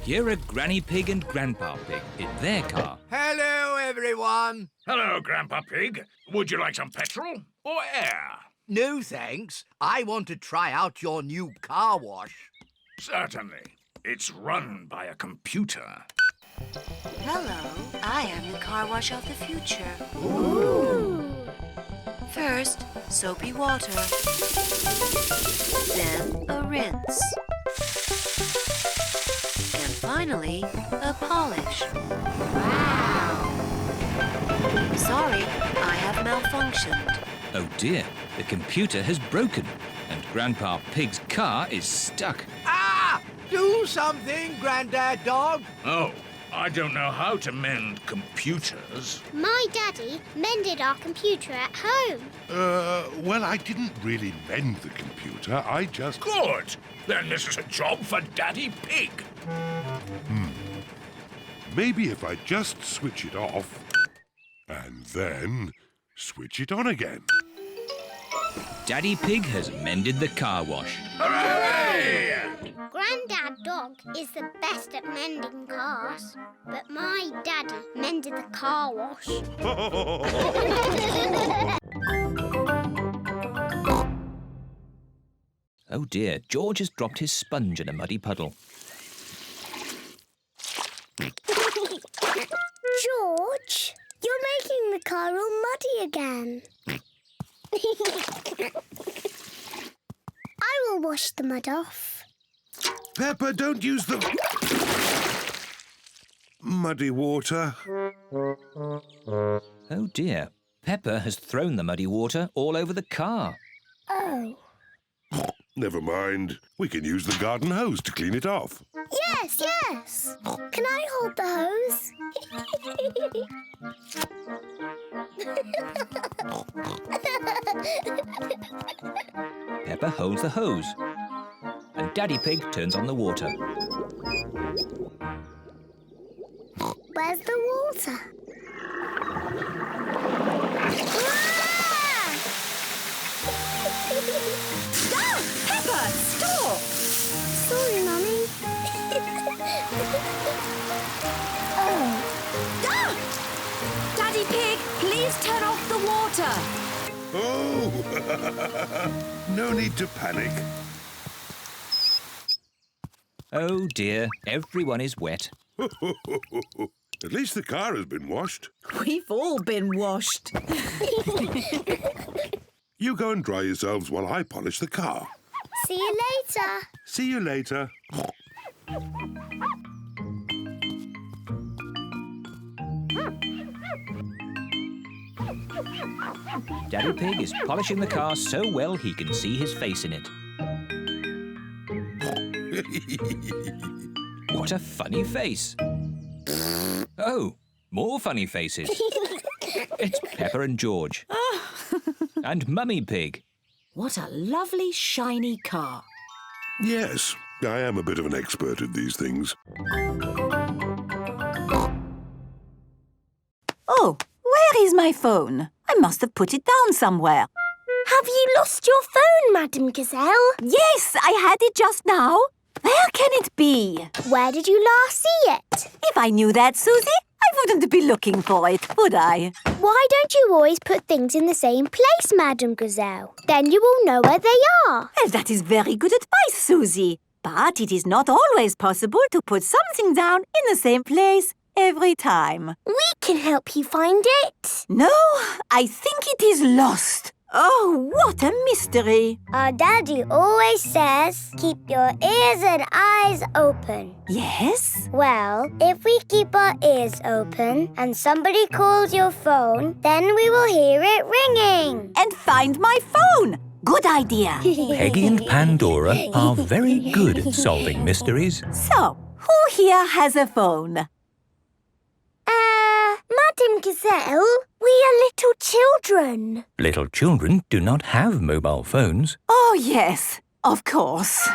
Here are Granny Pig and Grandpa Pig in their car. Hello, everyone. Hello, Grandpa Pig. Would you like some petrol or air? No, thanks. I want to try out your new car wash. Certainly. It's run by a computer. Hello, I am the car wash of the future. Ooh. First, soapy water. Then a rinse. And finally, a polish. Wow! Sorry, I have malfunctioned. Oh dear, the computer has broken and Grandpa Pig's car is stuck. Ah! Do something, Grandad Dog. Oh, I don't know how to mend computers. My daddy mended our computer at home. Well, I didn't really mend the computer. I just... Good. Then this is a job for Daddy Pig. Maybe if I just switch it off and then switch it on again. Daddy Pig has mended the car wash. Hooray! Grandad Dog is the best at mending cars, but my daddy mended the car wash. Oh dear, George has dropped his sponge in a muddy puddle. George, you're making the car all muddy again. I will wash the mud off. Peppa, don't use the muddy water. Oh dear, Peppa has thrown the muddy water all over the car. Oh. Never mind. We can use the garden hose to clean it off. Yes, yes. Can I hold the hose? Peppa holds the hose and Daddy Pig turns on the water. Where's the water? Stop! Peppa, stop! Sorry, Mummy. Oh. Stop! Daddy Pig, please turn off the water. Oh! No need to panic. Oh dear, everyone is wet. At least the car has been washed. We've all been washed. You go and dry yourselves while I polish the car. See you later. See you later. Daddy Pig is polishing the car so well he can see his face in it. What a funny face. Oh, more funny faces. It's Peppa and George. And Mummy Pig. What a lovely, shiny car. Yes, I am a bit of an expert at these things. Oh, where is my phone? I must have put it down somewhere. Have you lost your phone, Madame Gazelle? Yes, I had it just now. Where can it be? Where did you last see it? If I knew that, Susie, I wouldn't be looking for it, would I? Why don't you always put things in the same place, Madame Gazelle? Then you will know where they are. Well, that is very good advice, Susie. But it is not always possible to put something down in the same place every time. We can help you find it. No, I think it is lost. Oh, what a mystery. Our daddy always says, keep your ears and eyes open. Yes? Well, if we keep our ears open and somebody calls your phone, then we will hear it ringing. And find my phone. Good idea. Peggy and Pandora are very good at solving mysteries. So, who here has a phone? Madame Gazelle, we are little children. Little children do not have mobile phones. Oh, yes, of course.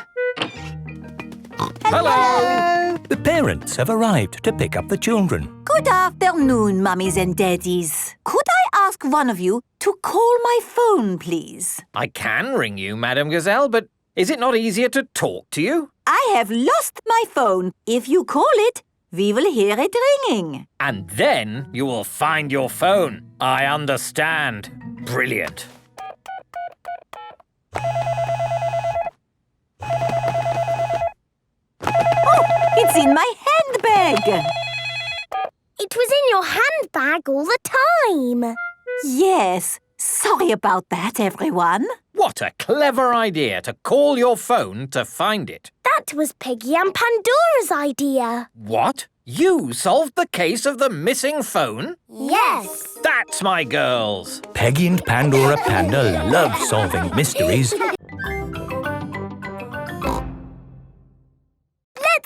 Hello! The parents have arrived to pick up the children. Good afternoon, mummies and daddies. Could I ask one of you to call my phone, please? I can ring you, Madame Gazelle, but Is it not easier to talk to you? I have lost my phone. If you call it, we will hear it ringing. And then you will find your phone. I understand. Brilliant. Oh, it's in my handbag. It was in your handbag all the time. Yes. Sorry about that, everyone. What a clever idea to call your phone to find it. That was Piggy and Pandora's idea. What? You solved the case of the missing phone? Yes. That's my girls. Peggy and Pandora Panda love solving mysteries. Let's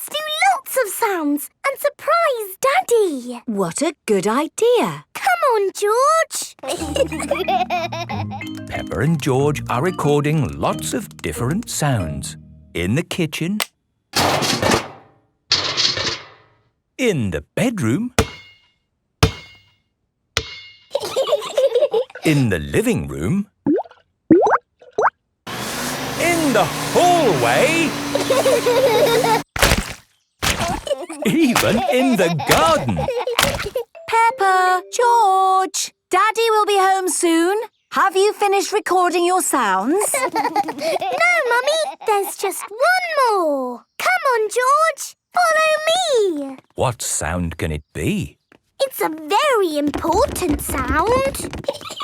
do lots of sounds and surprise Daddy. What a good idea. Come on, George. Peppa and George are recording lots of different sounds. In the kitchen, in the bedroom, in the living room, in the hallway, even in the garden. Peppa, George, Daddy will be home soon. Have you finished recording your sounds? No, Mummy. There's just one more. Come on, George. Follow me. What sound can it be? It's a very important sound.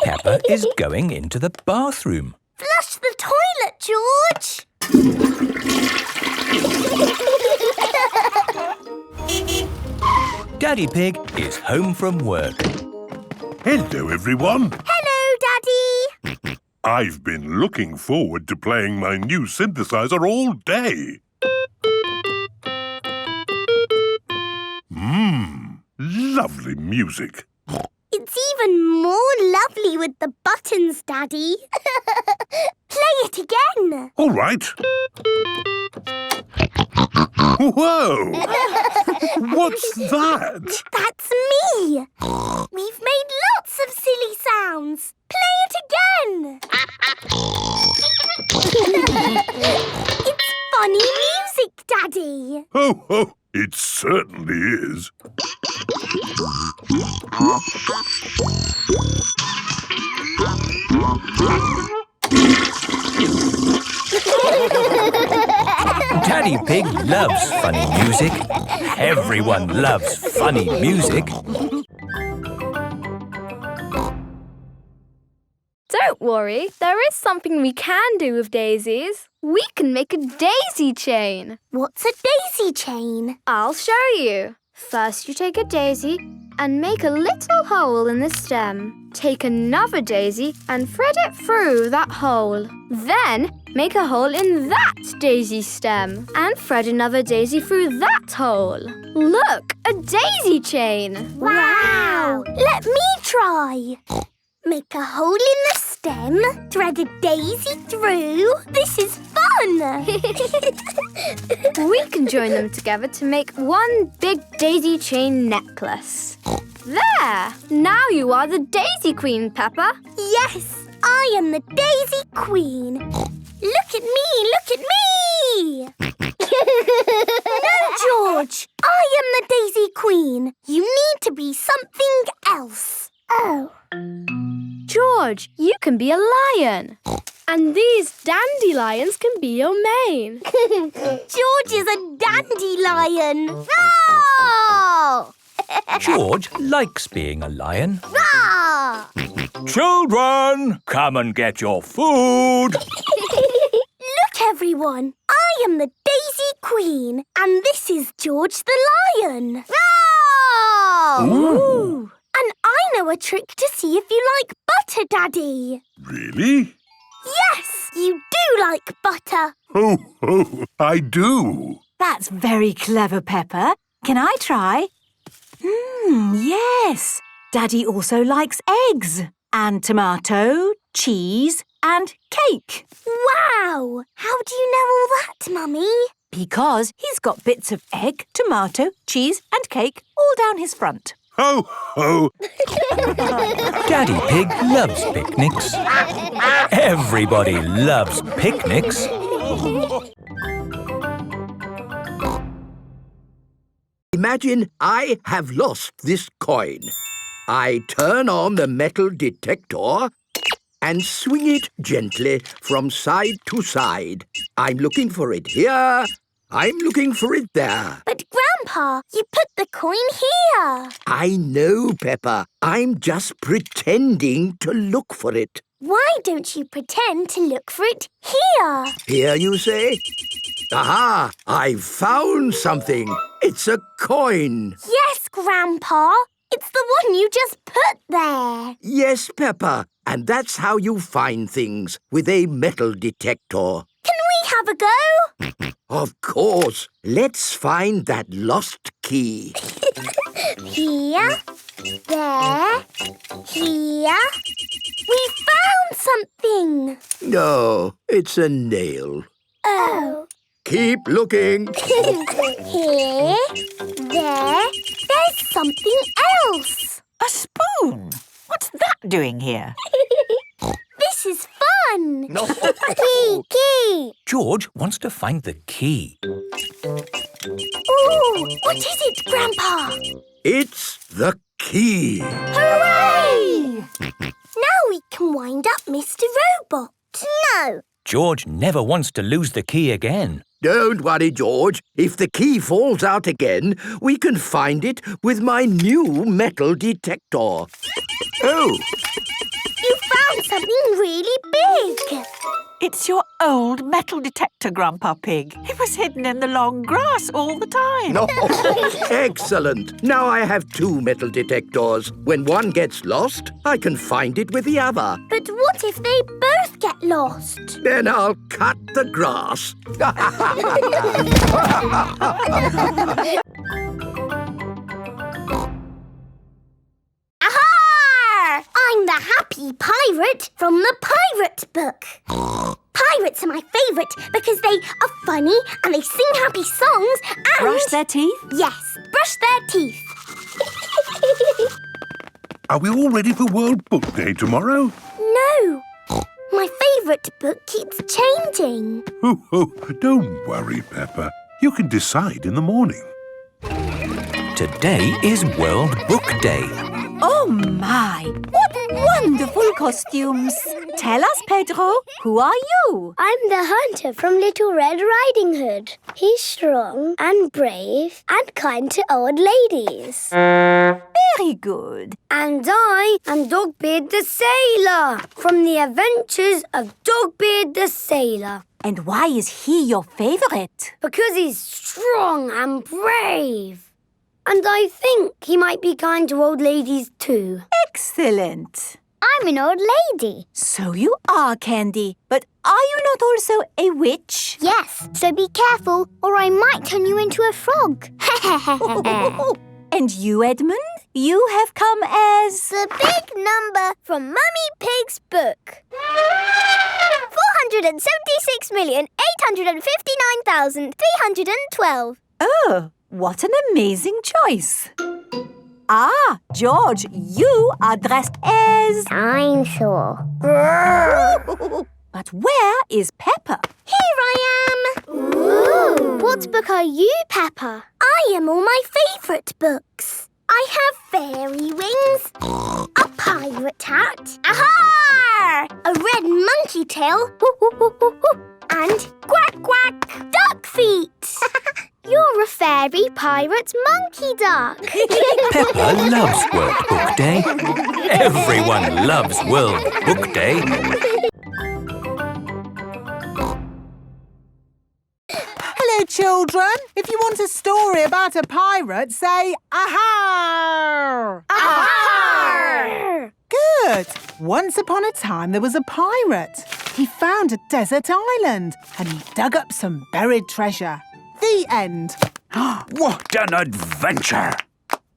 Peppa is going into the bathroom. Flush the toilet, George. Daddy Pig is home from work. Hello, everyone. Hello, Daddy. I've been looking forward to playing my new synthesizer all day. Lovely music. It's even more lovely with the buttons, Daddy. Play it again. All right. Whoa! What's that? That's me. We've made lots of silly sounds. Play it again. It's funny music, Daddy. Ho, ho! It certainly is. Daddy Pig loves funny music. Everyone loves funny music. Don't worry, there is something we can do with daisies. We can make a daisy chain. What's a daisy chain? I'll show you. First you take a daisy and make a little hole in the stem. Take another daisy and thread it through that hole. Then make a hole in that daisy stem and thread another daisy through that hole. Look, a daisy chain. Wow! Let me try. Make a hole in the stem, thread a daisy through. This is fun! We can join them together to make one big daisy chain necklace. There! Now you are the Daisy Queen, Peppa. Yes, I am the Daisy Queen. Look at me, look at me! No, George, I am the Daisy Queen. You need to be something else. Oh. George, you can be a lion. And these dandelions can be your mane. George is a dandelion. Roar! George likes being a lion. Roar! Children, come and get your food. Look, everyone. I am the Daisy Queen, and this is George the Lion. Roar! Ooh. And I know a trick to see if you like butter, Daddy. Really? Yes, you do like butter. Ho, ho! I do. That's very clever, Peppa. Can I try? Yes. Daddy also likes eggs and tomato, cheese and cake. Wow! How do you know all that, Mummy? Because he's got bits of egg, tomato, cheese and cake all down his front. Ho, ho! Daddy Pig loves picnics. Everybody loves picnics. Imagine I have lost this coin. I turn on the metal detector and swing it gently from side to side. I'm looking for it here. I'm looking for it there. But, Grandpa, you put the coin here. I know, Peppa. I'm just pretending to look for it. Why don't you pretend to look for it here? Here, you say? Aha! I've found something. It's a coin. Yes, Grandpa. It's the one you just put there. Yes, Peppa. And that's how you find things, with a metal detector. Can we have a go? Of course. Let's find that lost key. Here, there, here. We found something. No, it's a nail. Oh. Keep looking. Here, there, there's something else. A spoon? What's that doing here? This is fun. Key. George wants to find the key. Ooh, what is it, Grandpa? It's the key. Hooray! Now we can wind up Mr. Robot. No. George never wants to lose the key again. Don't worry, George. If the key falls out again, we can find it with my new metal detector. Oh! You found something really big. It's your old metal detector, Grandpa Pig. It was hidden in the long grass all the time. No. Excellent. Now I have two metal detectors. When one gets lost, I can find it with the other. But what if they both get lost? Then I'll cut the grass. Aha! I'm the happy pirate from the pirate book. Pirates are my favourite because they are funny and they sing happy songs and... Brush their teeth? Yes, brush their teeth. Are we all ready for World Book Day tomorrow? No. My favourite book keeps changing. Oh, don't worry, Peppa. You can decide in the morning. Today is World Book Day. Oh, my! What wonderful costumes! Tell us, Pedro, who are you? I'm the hunter from Little Red Riding Hood. He's strong and brave and kind to old ladies. Very good. And I am Dogbeard the Sailor from the Adventures of Dogbeard the Sailor. And why is he your favourite? Because he's strong and brave. And I think he might be kind to old ladies too. Excellent. I'm an old lady. So you are, Candy. But are you not also a witch? Yes, so be careful or I might turn you into a frog. And you, Edmund? You have come as... The big number from Mummy Pig's book. 476,859,312. Oh, what an amazing choice. Ah, George, you are dressed as... Dinosaur. But where is Peppa? Here I am. Ooh. What book are you, Peppa? I am all my favourite books. I have fairy wings, a pirate hat, aha! A red monkey tail, and quack quack, duck feet. You're a fairy pirate monkey duck. Peppa loves World Book Day. Everyone loves World Book Day. Hello, children. If you want a story about a pirate, say aha! Aha! Good. Once upon a time, there was a pirate. He found a desert island and he dug up some buried treasure. The end. What an adventure!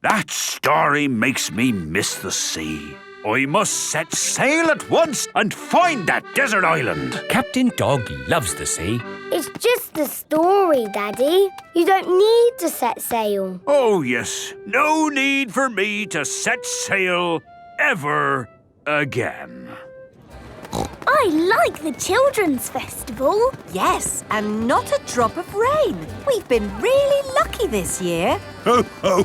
That story makes me miss the sea. I must set sail at once and find that desert island. Captain Dog loves the sea. It's just the story, Daddy. You don't need to set sail. Oh, yes. No need for me to set sail ever again. I like the Children's Festival. Yes, and not a drop of rain. We've been really lucky this year. Oh,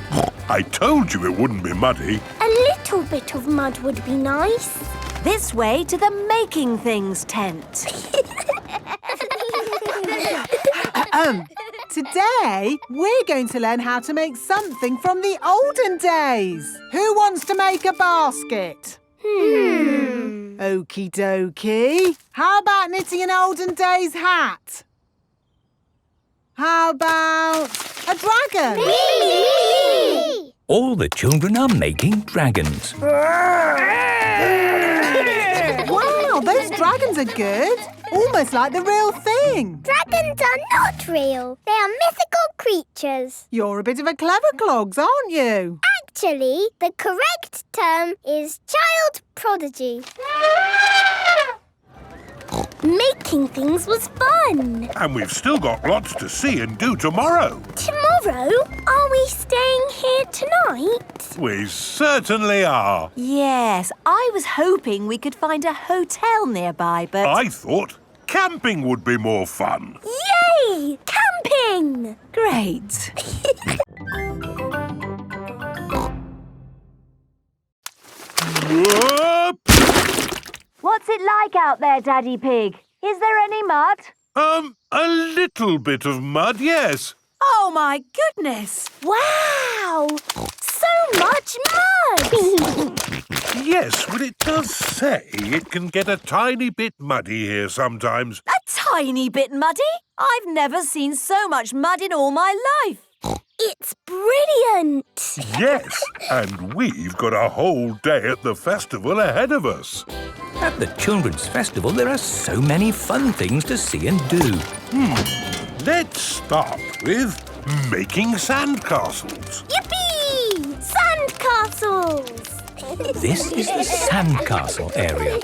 I told you it wouldn't be muddy. A little bit of mud would be nice. This way to the Making Things tent. Today, we're going to learn how to make something from the olden days. Who wants to make a basket? Okie dokie. How about knitting an olden days hat? How about a dragon? Me! All the children are making dragons. Wow, those dragons are good. Almost like the real thing. Dragons are not real. They are mythical creatures. You're a bit of a clever clogs, aren't you? Actually, the correct term is child prodigy. Making things was fun. And we've still got lots to see and do tomorrow. Tomorrow? Are we staying here tonight? We certainly are. Yes, I was hoping we could find a hotel nearby, but... I thought camping would be more fun. Yay! Camping! Great. Whoop! What's it like out there, Daddy Pig? Is there any mud? A little bit of mud, yes. Oh, my goodness. Wow! So much mud! Yes, but it does say it can get a tiny bit muddy here sometimes. A tiny bit muddy? I've never seen so much mud in all my life. It's brilliant! Yes, and we've got a whole day at the festival ahead of us. At the Children's Festival, there are so many fun things to see and do. Let's start with making sandcastles. Yippee! Sandcastles! This is the sandcastle area.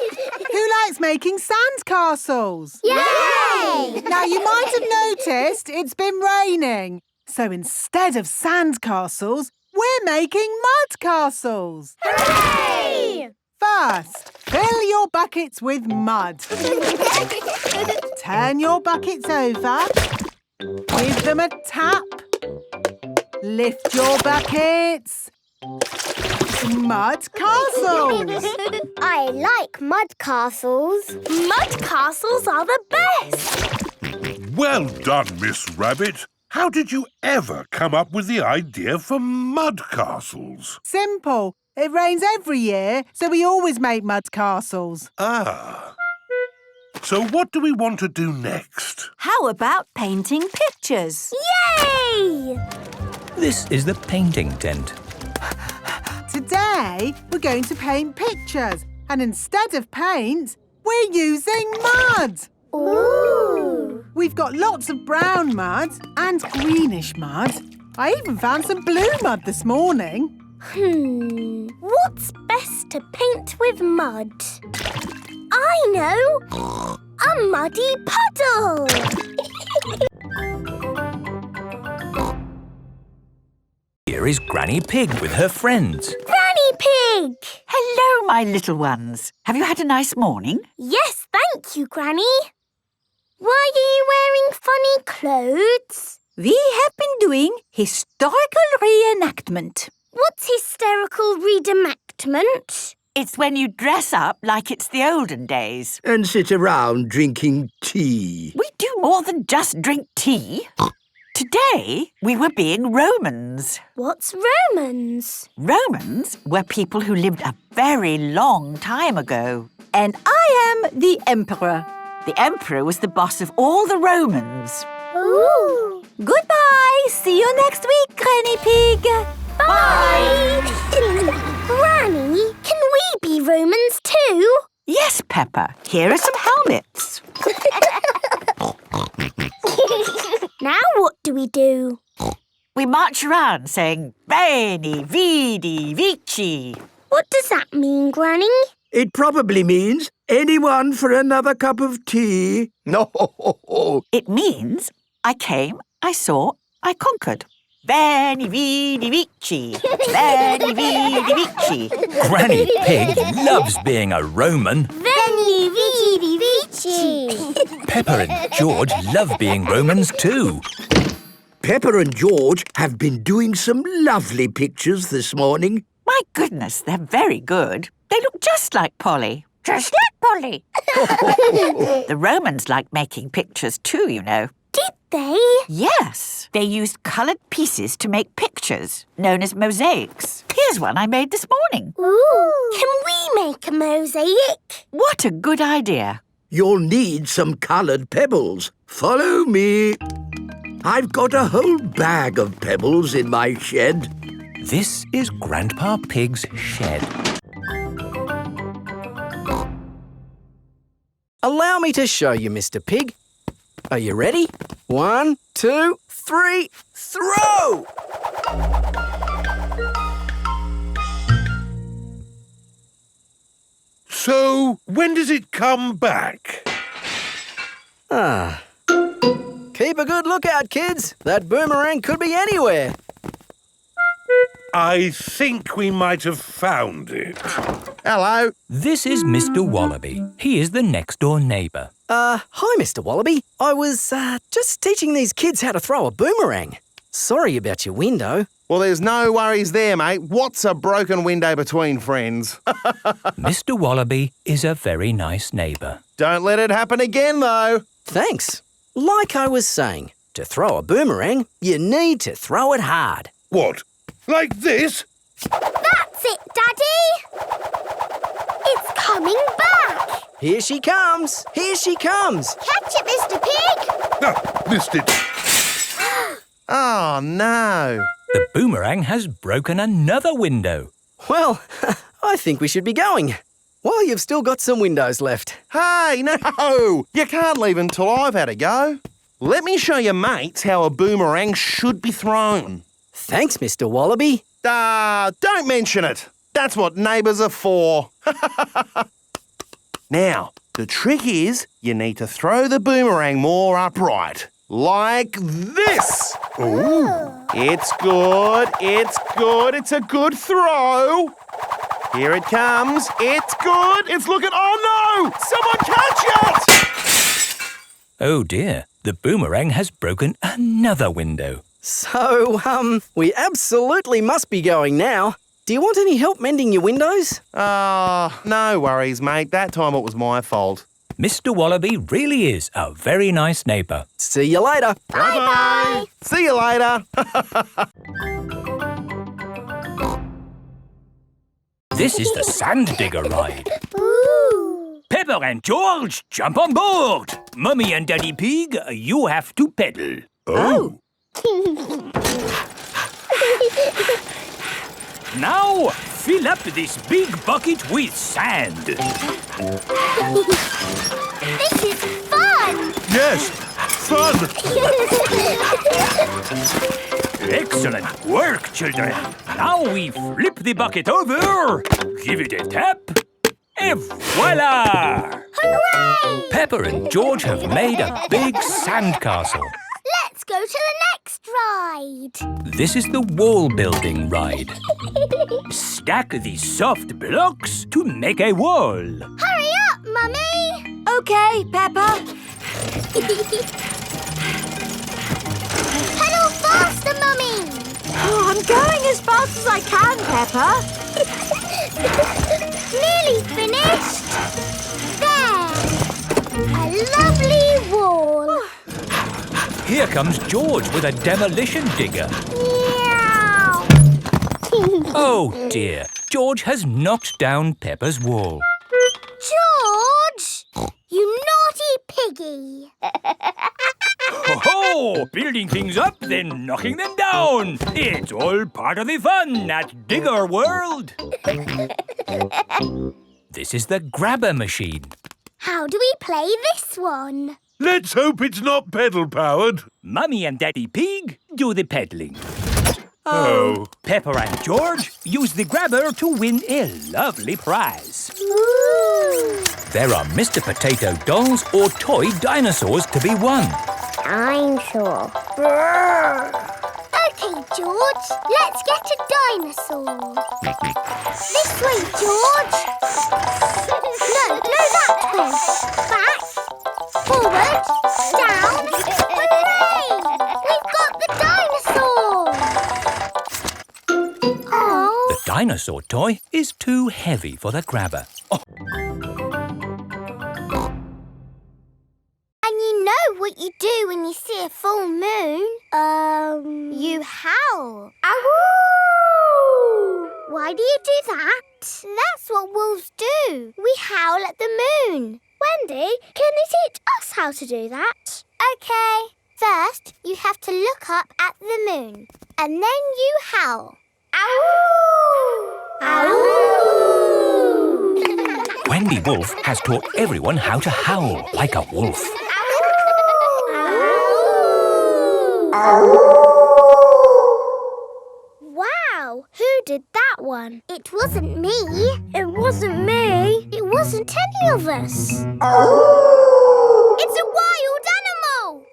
Who likes making sandcastles? Yay! Now, you might have noticed it's been raining. So instead of sandcastles, we're making mud castles. Hooray! First, fill your buckets with mud. Turn your buckets over. Give them a tap. Lift your buckets. Mud castles. I like mud castles. Mud castles are the best. Well done, Miss Rabbit. How did you ever come up with the idea for mud castles? Simple. It rains every year, so we always make mud castles. Ah. So what do we want to do next? How about painting pictures? Yay! This is the painting tent. Today, we're going to paint pictures. And instead of paint, we're using mud. Ooh! We've got lots of brown mud and greenish mud. I even found some blue mud this morning. What's best to paint with mud? I know! A muddy puddle! Here is Granny Pig with her friends. Granny Pig! Hello, my little ones. Have you had a nice morning? Yes, thank you, Granny. Why are you wearing funny clothes? We have been doing historical reenactment. What's hysterical reenactment? It's when you dress up like it's the olden days. And sit around drinking tea. We do more than just drink tea. Today, we were being Romans. What's Romans? Romans were people who lived a very long time ago. And I am the Emperor. The emperor was the boss of all the Romans. Ooh! Goodbye! See you next week, Granny Pig! Bye! Granny, can we be Romans too? Yes, Peppa. Here are some helmets. Now what do we do? We march around saying, Bene, Vidi, Vici. What does that mean, Granny? It probably means anyone for another cup of tea. No. It means I came, I saw, I conquered. Veni, vidi, vici. Veni, vidi, vici. Granny Pig loves being a Roman. Veni, Weeny, weeny, weeny. Peppa and George love being Romans too. Peppa and George have been doing some lovely pictures this morning. My goodness, they're very good. They look just like Polly. Just like Polly. The Romans liked making pictures too, you know. Did they? Yes. They used coloured pieces to make pictures, known as mosaics. Here's one I made this morning. Ooh. Can we make a mosaic? What a good idea. You'll need some coloured pebbles. Follow me. I've got a whole bag of pebbles in my shed. This is Grandpa Pig's shed. Allow me to show you, Mr. Pig. Are you ready? 1, 2, 3, throw! So, when does it come back? Keep a good lookout, kids. That boomerang could be anywhere. I think we might have found it. Hello. This is Mr. Wallaby. He is the next-door neighbour. Hi, Mr. Wallaby. I was, just teaching these kids how to throw a boomerang. Sorry about your window. Well, there's no worries there, mate. What's a broken window between friends? Mr. Wallaby is a very nice neighbour. Don't let it happen again, though. Thanks. Like I was saying, to throw a boomerang, you need to throw it hard. What? Like this? That's it, Daddy. It's coming back. Here she comes. Here she comes. Catch it, Mr. Pig. Ah, missed it. Oh, no. The boomerang has broken another window. Well, I think we should be going. Well, you've still got some windows left. Hey, no! You can't leave until I've had a go. Let me show your mates how a boomerang should be thrown. Thanks, Mr. Wallaby. Don't mention it. That's what neighbours are for. Now, the trick is you need to throw the boomerang more upright. Like this. Ooh. It's good. It's good. It's a good throw. Here it comes. It's good. It's looking... Oh, no! Someone catch it! Oh, dear. The boomerang has broken another window. So, we absolutely must be going now. Do you want any help mending your windows? No worries, mate. That time it was my fault. Mr. Wallaby really is a very nice neighbour. See you later. Bye-bye. See you later. This is the sand digger ride. Ooh. Peppa and George, jump on board. Mummy and Daddy Pig, you have to pedal. Oh. Now, fill up this big bucket with sand. This is fun. Yes, fun. Excellent work, children. Now we flip the bucket over, give it a tap, and voila! Hooray! Peppa and George have made a big sand castle. Let's go to the next ride. This is the wall building ride. Stack the soft blocks to make a wall. Hurry up, Mummy. OK, Peppa. Pedal faster, Mummy. Oh, I'm going as fast as I can, Peppa. Nearly finished. There. A lovely wall. Here comes George with a demolition digger. Meow. Oh dear, George has knocked down Peppa's wall. George, you naughty piggy. Ho-ho! Building things up, then knocking them down. It's all part of the fun at Digger World. This is the grabber machine. How do we play this one? Let's hope it's not pedal-powered. Mummy and Daddy Pig do the peddling. Oh. Peppa and George use the grabber to win a lovely prize. Ooh. There are Mr. Potato dolls or toy dinosaurs to be won. Dinosaur. OK, OK, George. Let's get a dinosaur. This way, George. No, that way. Back. Forward. Down. Hooray! We've got the dinosaur. Oh. The dinosaur toy is too heavy for the grabber. Oh, And you know what you do when you see a full moon? You howl. Ow! Why do you do that? That's what wolves do. We howl at the moon. Wendy, can you teach us how to do that? OK. First, you have to look up at the moon. And then you howl. Ow! Ow! Wendy Wolf has taught everyone how to howl like a wolf. Wow, who did that one? It wasn't me. It wasn't me. It wasn't any of us. It's a wild animal.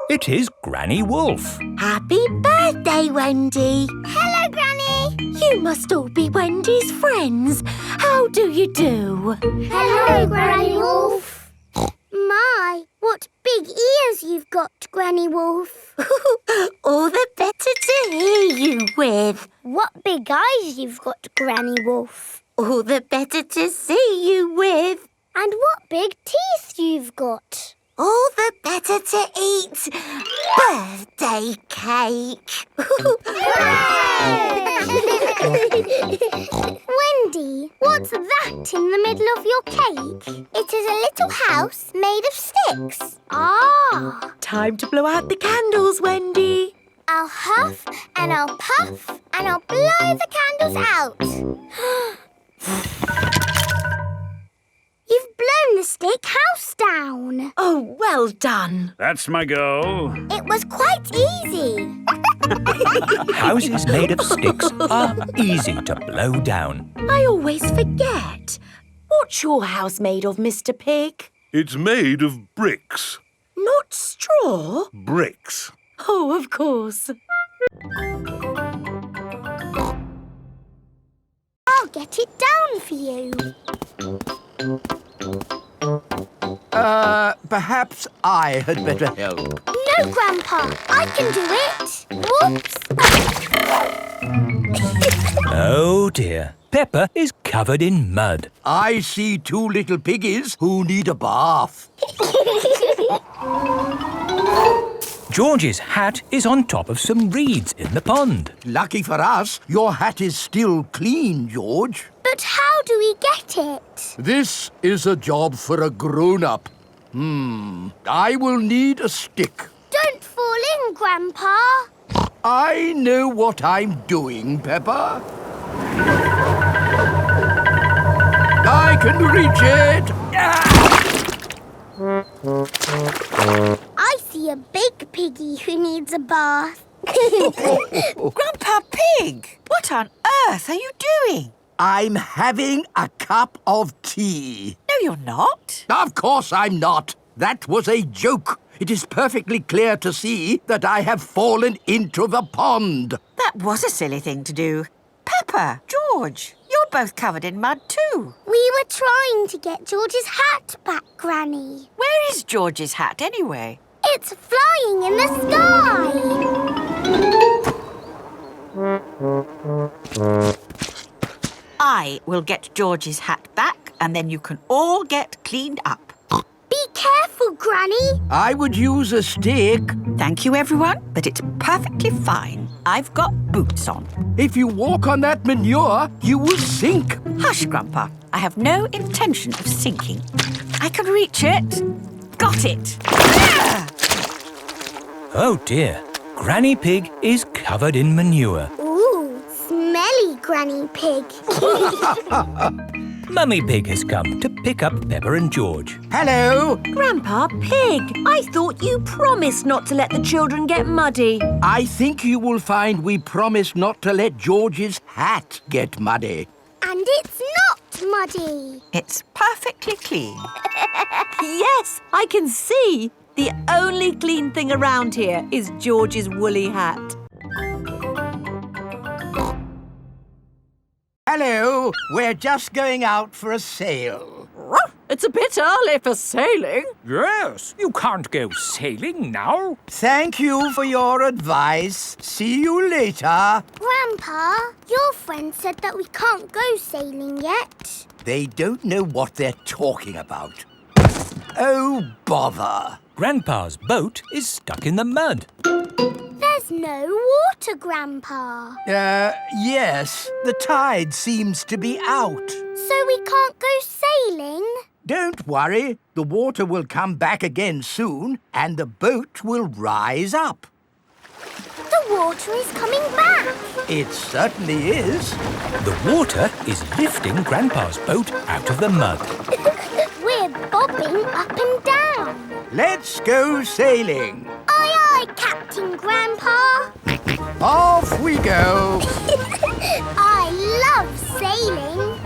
It is Granny Wolf. Happy birthday, Wendy. Hello, Granny. You must all be Wendy's friends. How do you do? Hello, Granny Wolf. My, what big ears you've got, Granny Wolf. All the better to hear you with. What big eyes you've got, Granny Wolf. All the better to see you with. And what big teeth you've got. All the better to eat birthday cake. Wendy, what's that in the middle of your cake? It is a little house made of sticks. Ah! Time to blow out the candles, Wendy. I'll huff and I'll puff and I'll blow the candles out. You've blown the stick house down. Oh, well done. That's my go. It was quite easy. Houses made of sticks are easy to blow down. I always forget. What's your house made of, Mr. Pig? It's made of bricks. Not straw? Bricks. Oh, of course. I'll get it down for you. Perhaps I had better help. No, Grandpa. I can do it. Whoops. Oh dear, Peppa is covered in mud. I see two little piggies who need a bath. George's hat is on top of some reeds in the pond. Lucky for us, your hat is still clean, George. But how do we get it? This is a job for a grown-up. I will need a stick. Don't fall in, Grandpa. I know what I'm doing, Peppa. I can reach it. I see a big piggy who needs a bath. Grandpa Pig, what on earth are you doing? I'm having a cup of tea. No, you're not. Of course I'm not. That was a joke. It is perfectly clear to see that I have fallen into the pond. That was a silly thing to do. Peppa, George, you're both covered in mud too. We were trying to get George's hat back, Granny. Where is George's hat anyway? It's flying in the sky. I will get George's hat back and then you can all get cleaned up. Be careful, Granny. I would use a stick. Thank you, everyone, but it's perfectly fine. I've got boots on. If you walk on that manure, you will sink. Hush, Grandpa. I have no intention of sinking. I can reach it. Got it. Oh dear, Granny Pig is covered in manure. Ooh, smelly Granny Pig. Mummy Pig has come to pick up Peppa and George. Hello. Grandpa Pig, I thought you promised not to let the children get muddy. I think you will find we promised not to let George's hat get muddy. And it's not muddy. It's perfectly clean. Yes, I can see. The only clean thing around here is George's woolly hat. Hello, we're just going out for a sail. It's a bit early for sailing. Yes, you can't go sailing now. Thank you for your advice. See you later. Grandpa, your friend said that we can't go sailing yet. They don't know what they're talking about. Oh, bother. Grandpa's boat is stuck in the mud. There's no water, Grandpa. Yes. The tide seems to be out. So we can't go sailing? Don't worry. The water will come back again soon and the boat will rise up. The water is coming back. It certainly is. The water is lifting Grandpa's boat out of the mud. We're bobbing up and down. Let's go sailing. Aye, aye, Captain Grandpa. Off we go. I love sailing.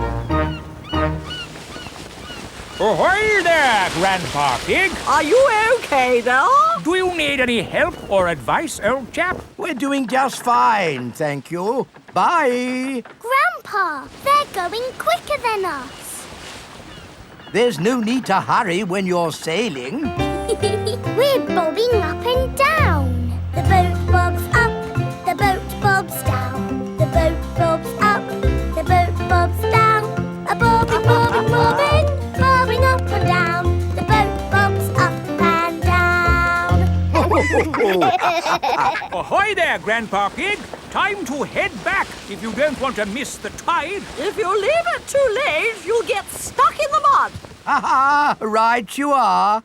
Ahoy there, Grandpa Pig. Are you okay there? Do you need any help or advice, old chap? We're doing just fine, thank you. Bye. Grandpa, they're going quicker than us. There's no need to hurry when you're sailing. We're bobbing up and down. The boat bobs up, the boat bobs down. The boat bobs up, the boat bobs down. A bobbing, bobbing, bobbing, bobbing up and down. The boat bobs up and down. Ahoy there, Grandpa Pig. Time to head back if you don't want to miss the tide. If you leave it too late, you'll get stuck in the mud. Ha-ha, right you are.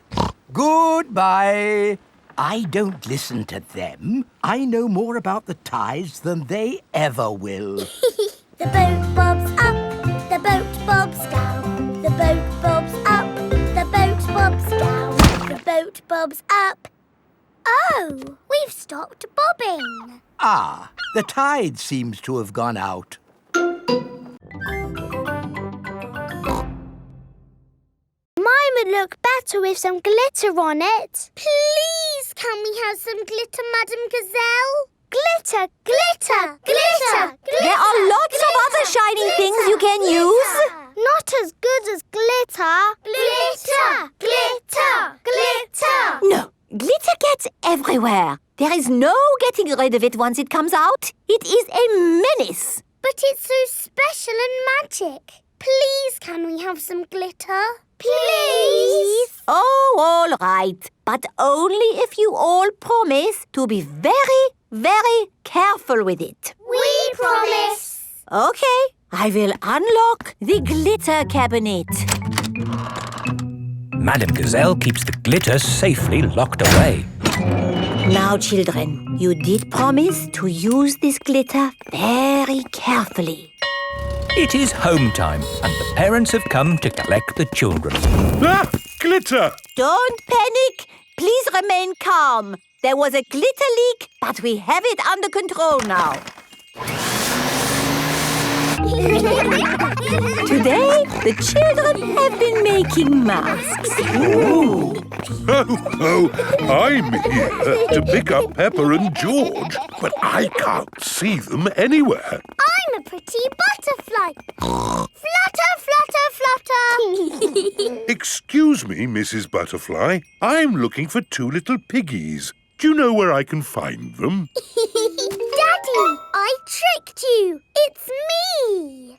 Goodbye. I don't listen to them. I know more about the tides than they ever will. The boat bobs up, the boat bobs down. The boat bobs up, the boat bobs down. The boat bobs up. Oh, we've stopped bobbing. Ah, the tide seems to have gone out. Mine would look better with some glitter on it. Please, can we have some glitter, Madam Gazelle? Glitter, glitter, glitter, glitter. There are lots of other shiny things you can use. Not as good as glitter. Glitter, glitter, glitter. No, glitter gets everywhere. There is no getting rid of it once it comes out. It is a menace. But it's so special and magic. Please, can we have some glitter? Please. Oh, all right. But only if you all promise to be very, very careful with it. We promise. Okay, I will unlock the glitter cabinet. Madam Gazelle keeps the glitter safely locked away. Now, children, you did promise to use this glitter very carefully. It is home time and the parents have come to collect the children. Ah! Glitter! Don't panic. Please remain calm. There was a glitter leak, but we have it under control now. Today, the children have been making masks. Oh, I'm here to pick up Peppa and George, but I can't see them anywhere. I'm a pretty butterfly. Flutter, flutter, flutter. Excuse me, Mrs. Butterfly. I'm looking for two little piggies. Do you know where I can find them? Daddy, I tricked you. It's me.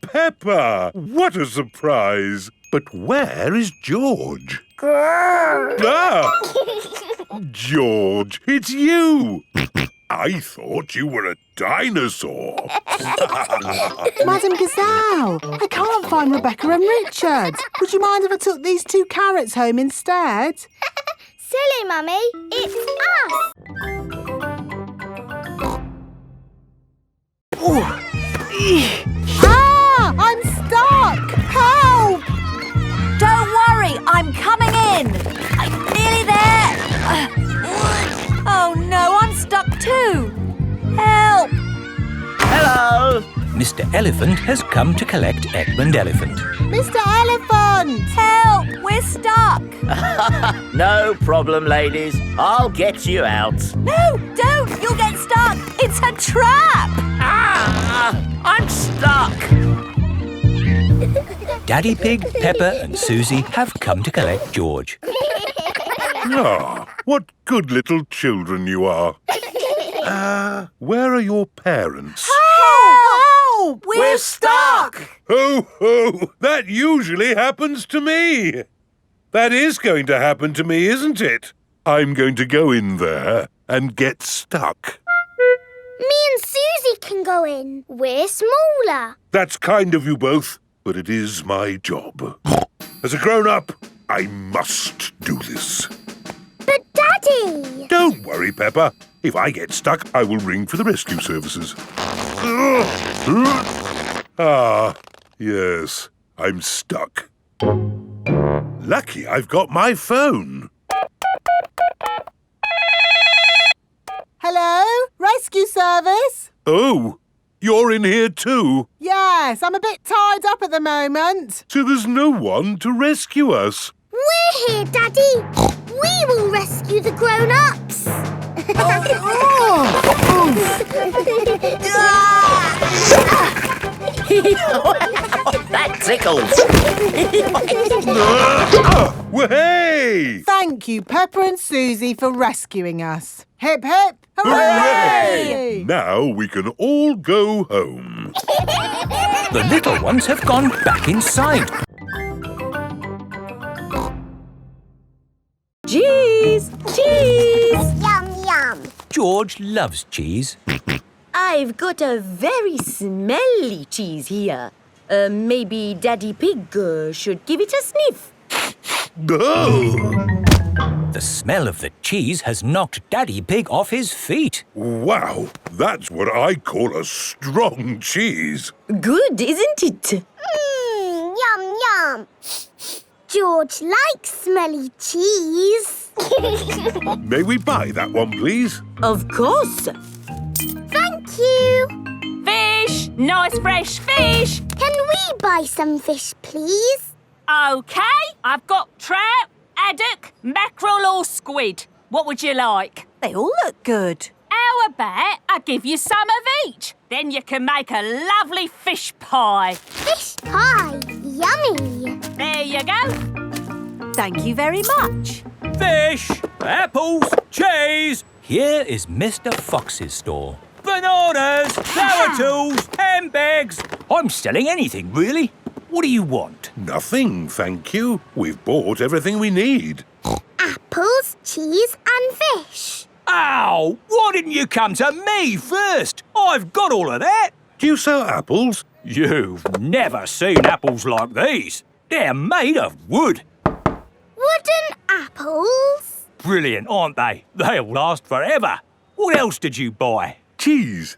Peppa! What a surprise! But where is George? Ah! George, it's you! I thought you were a dinosaur. Madam Gazelle, I can't find Rebecca and Richard. Would you mind if I took these 2 carrots home instead? Silly, Mummy. It's us. I'm stuck! Help! Don't worry, I'm coming in. I'm nearly there. Oh no, I'm stuck too. Help! Hello. Mr. Elephant has come to collect Edmund Elephant. Mr. Elephant! Help! We're stuck! No problem, ladies. I'll get you out. No, don't! You'll get stuck! It's a trap! Ah! I'm stuck! Daddy Pig, Peppa and Susie have come to collect George. Ah, what good little children you are. Where are your parents? Help! We're stuck! Ho, ho! That usually happens to me. That is going to happen to me, isn't it? I'm going to go in there and get stuck. Me and Susie can go in. We're smaller. That's kind of you both, but it is my job. As a grown-up, I must do this. But Daddy! Don't worry, Peppa. If I get stuck, I will ring for the rescue services. Ah, yes, I'm stuck. Lucky I've got my phone. Hello? Rescue service? Oh, you're in here too? Yes, I'm a bit tied up at the moment. So there's no one to rescue us. We're here, Daddy. We will rescue the grown-ups. That tickles. Hey! Thank you, Peppa and Susie, for rescuing us. Hip, hip, Hooray! Now we can all go home. The little ones have gone back inside. Cheese! Cheese! Yum, yum. George loves cheese. I've got a very smelly cheese here. Maybe Daddy Pig should give it a sniff. Oh! The smell of the cheese has knocked Daddy Pig off his feet. Wow, that's what I call a strong cheese. Good, isn't it? Yum, yum. George likes smelly cheese. May we buy that one, please? Of course. Thank you. Fish! Nice fresh fish! Can we buy some fish, please? OK, I've got trout, haddock, mackerel or squid. What would you like? They all look good. How about I give you some of each? Then you can make a lovely fish pie. Fish pie? Yummy. There you go. Thank you very much. Fish, apples, cheese. Here is Mr. Fox's store. Bananas, flower tools, handbags. I'm selling anything, really. What do you want? Nothing, thank you. We've bought everything we need. Apples, cheese and fish. Ow! Why didn't you come to me first? I've got all of that. Do you sell apples? You've never seen apples like these. They're made of wood. Wooden apples? Brilliant, aren't they? They'll last forever. What else did you buy? Cheese.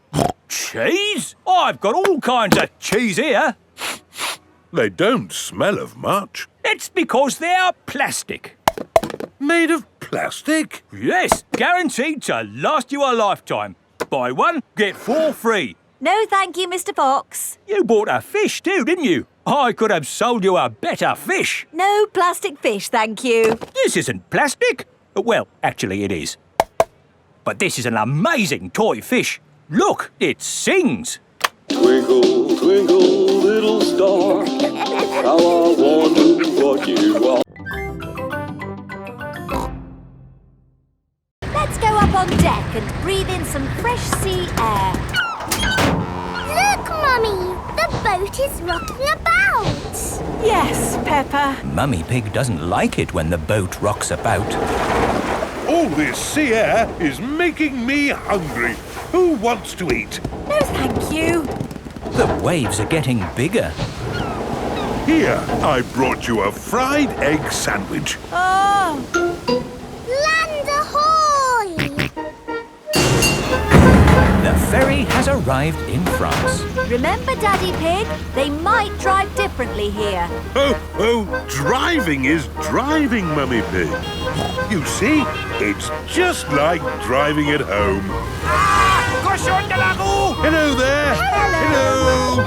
Cheese? I've got all kinds of cheese here. They don't smell of much. It's because they're plastic. Made of plastic? Yes, guaranteed to last you a lifetime. Buy one, get 4 free. No, thank you, Mr. Fox. You bought a fish too, didn't you? I could have sold you a better fish. No plastic fish, thank you. This isn't plastic. Well, actually it is. But this is an amazing toy fish. Look, it sings. Twinkle, twinkle, little star, how I wonder what you are. Let's go up on deck and breathe in some fresh sea air. Look, Mummy! The boat is rocking about. Yes, Peppa. Mummy Pig doesn't like it when the boat rocks about. All this sea air is making me hungry. Who wants to eat? No, thank you. The waves are getting bigger. Here, I brought you a fried egg sandwich. Oh! Land ahoy! The ferry has arrived in France. Remember, Daddy Pig? They might drive differently here. Oh, driving is driving, Mummy Pig. You see, it's just like driving at home. Hello there. Hello.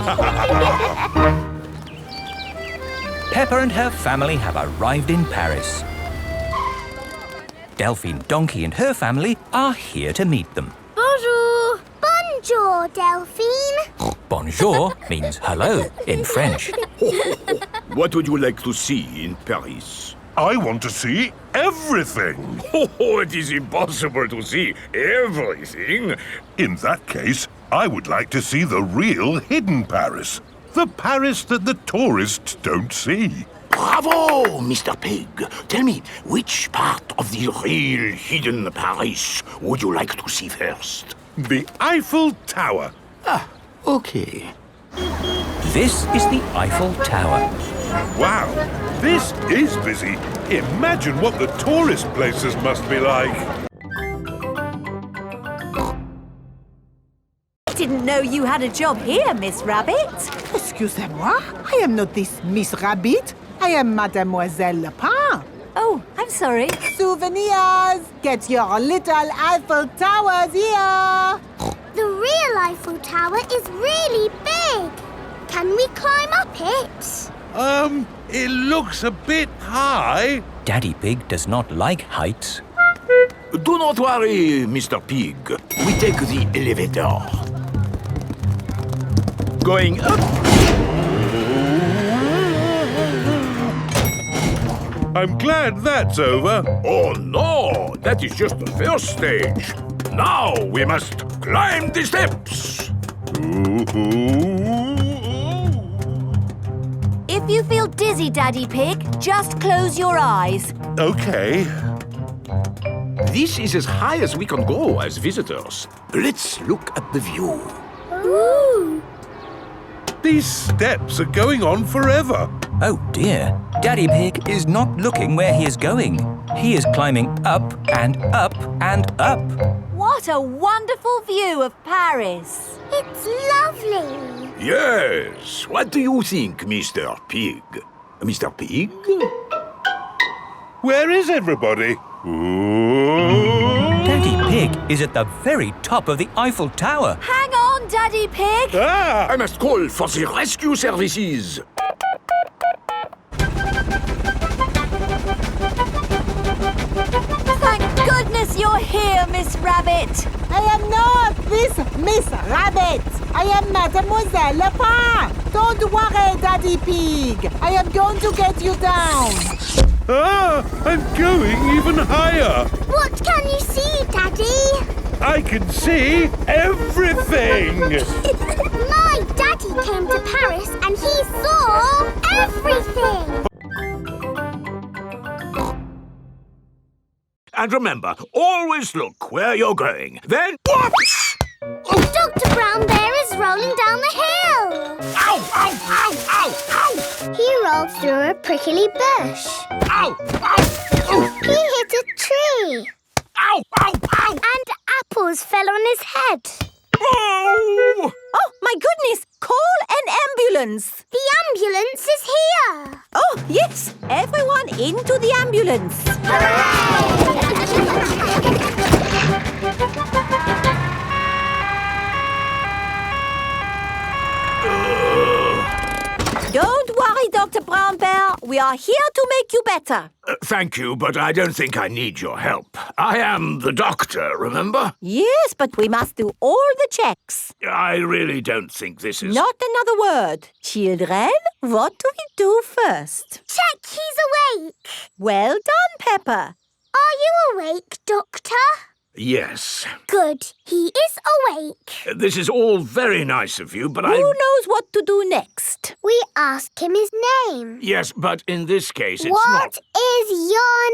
Peppa and her family have arrived in Paris. Delphine Donkey and her family are here to meet them. Bonjour. Bonjour, Delphine. Bonjour means hello in French. What would you like to see in Paris? I want to see everything. Oh, it is impossible to see everything. In that case, I would like to see the real hidden Paris. The Paris that the tourists don't see. Bravo, Mr. Pig. Tell me, which part of the real hidden Paris would you like to see first? The Eiffel Tower. Ah, okay. This is the Eiffel Tower. Wow, this is busy. Imagine what the tourist places must be like. I didn't know you had a job here, Miss Rabbit. Excusez-moi, I am not this Miss Rabbit. I am Mademoiselle Lapin. Oh, I'm sorry. Souvenirs! Get your little Eiffel Towers here! The real Eiffel Tower is really big. Can we climb up it? It looks a bit high. Daddy Pig does not like heights. Do not worry, Mr. Pig. We take the elevator. Going up. I'm glad that's over. Oh no, that is just the first stage. Now we must climb the steps. If you feel dizzy, Daddy Pig, just close your eyes. Okay. This is as high as we can go as visitors. Let's look at the view. Ooh. These steps are going on forever. Oh dear, Daddy Pig is not looking where he is going. He is climbing up and up and up. What a wonderful view of Paris. It's lovely. Yes. What do you think, Mr. Pig? Mr. Pig? Where is everybody? Daddy Pig is at the very top of the Eiffel Tower. Hang on, Daddy Pig. I must call for the rescue services. Thank goodness you're here, Miss Rabbit. I am not this Miss Rabbit. I am Mademoiselle Lapin. Don't worry, Daddy Pig. I am going to get you down. I'm going even higher. What can you see, Daddy? I can see everything. My daddy came to Paris and he saw everything. And remember, always look where you're going. Then, whoops! Dr. Brown Bear is rolling down the hill. Ow, ow, ow, ow, ow! He rolled through a prickly bush. Ow, ow, ow! He hit a tree. Ow, ow, ow! And apples fell on his head. Oh! Oh, my goodness! Call an ambulance. The ambulance is here. Oh, yes. Everyone into the ambulance. Don't worry, Dr. Brown Bear. We are here to make you better. Thank you, but I don't think I need your help. I am the doctor, remember? Yes, but we must do all the checks. I really don't think this is... Not another word. Children, what do we do first? Check he's awake. Well done, Peppa. Are you awake, Doctor? Yes. Good. He is awake. This is all very nice of you, but Who knows what to do next? We ask him his name. Yes, but in this case it's What is your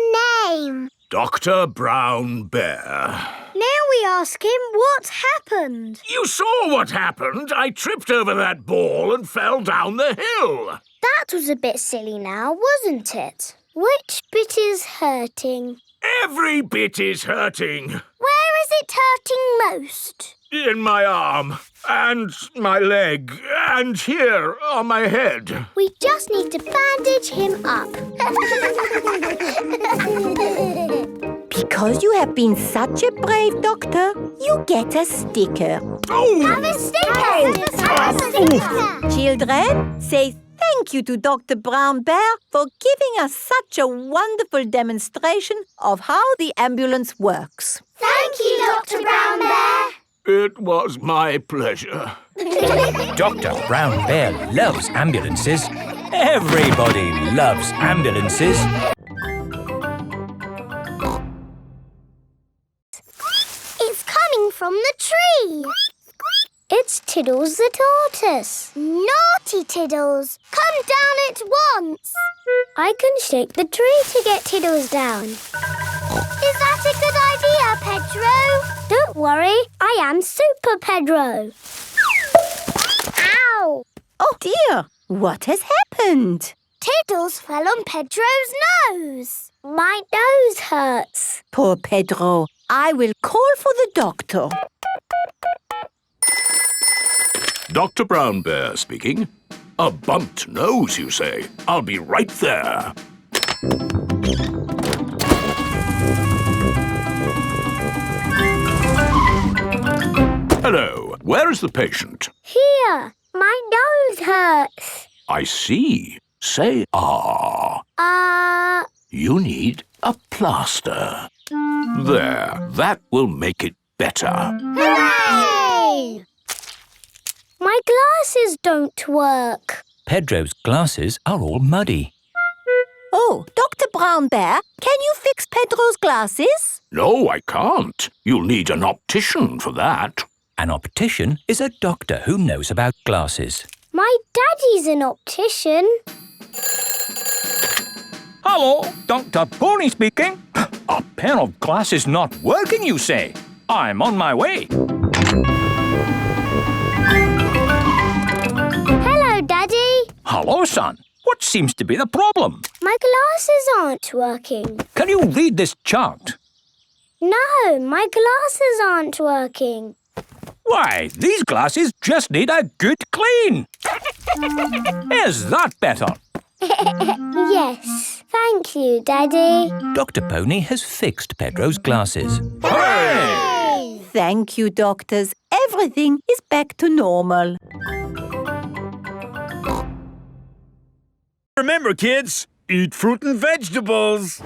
name? Dr. Brown Bear. Now we ask him what happened. You saw what happened. I tripped over that ball and fell down the hill. That was a bit silly now, wasn't it? Which bit is hurting? Every bit is hurting. Where is it hurting most? In my arm, and my leg, and here on my head. We just need to bandage him up. Be Because you have been such a brave doctor, you get a sticker. Have a sticker! Have a sticker! Children, say thank you to Dr. Brown Bear for giving us such a wonderful demonstration of how the ambulance works. Thank you, Dr. Brown Bear. It was my pleasure. Dr. Brown Bear loves ambulances. Everybody loves ambulances. It's coming from the tree. It's Tiddles the tortoise. Naughty Tiddles, come down at once. I can shake the tree to get Tiddles down. Is that a good idea, Pedro? Don't worry, I am Super Pedro. Ow! Oh dear, what has happened? Tiddles fell on Pedro's nose. My nose hurts. Poor Pedro. I will call for the doctor. Dr. Brown Bear speaking. A bumped nose, you say? I'll be right there. Hello, where is the patient? Here, my nose hurts. I see. Say ah. You need a plaster. There, that will make it better. Hooray! My glasses don't work. Pedro's glasses are all muddy. Oh, Dr. Brown Bear, can you fix Pedro's glasses? No, I can't. You'll need an optician for that. An optician is a doctor who knows about glasses. My daddy's an optician. Hello, Dr. Pony speaking. A pair of glasses not working, you say? I'm on my way. Hello, Daddy. Hello, son. What seems to be the problem? My glasses aren't working. Can you read this chart? No, my glasses aren't working. Why, these glasses just need a good clean. Is that better? Yes, thank you, Daddy. Dr. Pony has fixed Pedro's glasses. Hooray! Thank you, doctors. Everything is back to normal. Remember, kids, eat fruit and vegetables.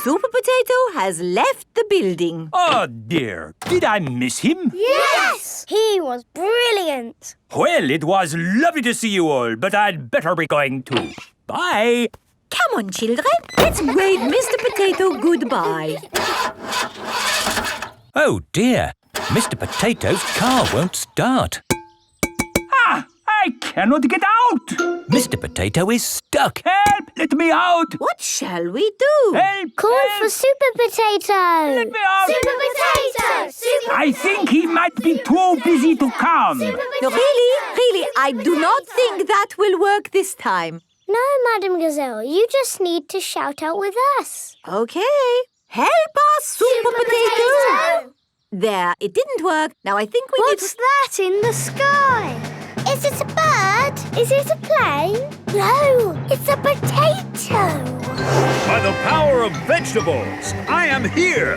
Super Potato has left the building. Oh, dear. Did I miss him? Yes! He was brilliant. Well, it was lovely to see you all, but I'd better be going too. Bye. Come on, children. Let's wave Mr. Potato goodbye. Oh, dear. Mr. Potato's car won't start. Ah! I cannot get out! Mr. Potato is stuck. Help! Let me out! What shall we do? Help! Call for Super Potato. Let me out! Super Potato! Super I think he might be too busy to come. Really, I do not think that will work this time. No, Madam Gazelle, you just need to shout out with us. Okay. Help us, Super Potato! There, it didn't work. Now I think we What's that in the sky? Is it a bird? Is it a plane? No, it's a potato. By the power of vegetables, I am here.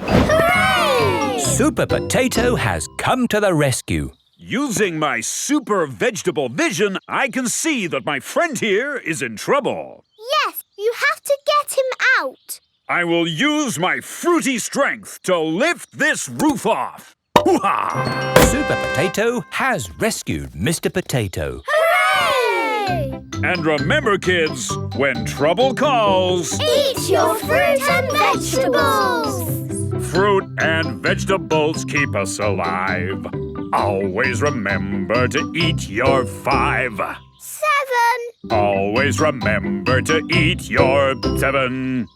Hooray! Super Potato has come to the rescue. Using my super vegetable vision, I can see that my friend here is in trouble. Yes, you have to get him out. I will use my fruity strength to lift this roof off. Hoo-ha! Super Potato has rescued Mr. Potato. Hooray! And remember, kids, when trouble calls, Eat your fruit and vegetables. fruit and vegetables keep us alive. Always remember to eat your 5. 7. Always remember to eat your 7.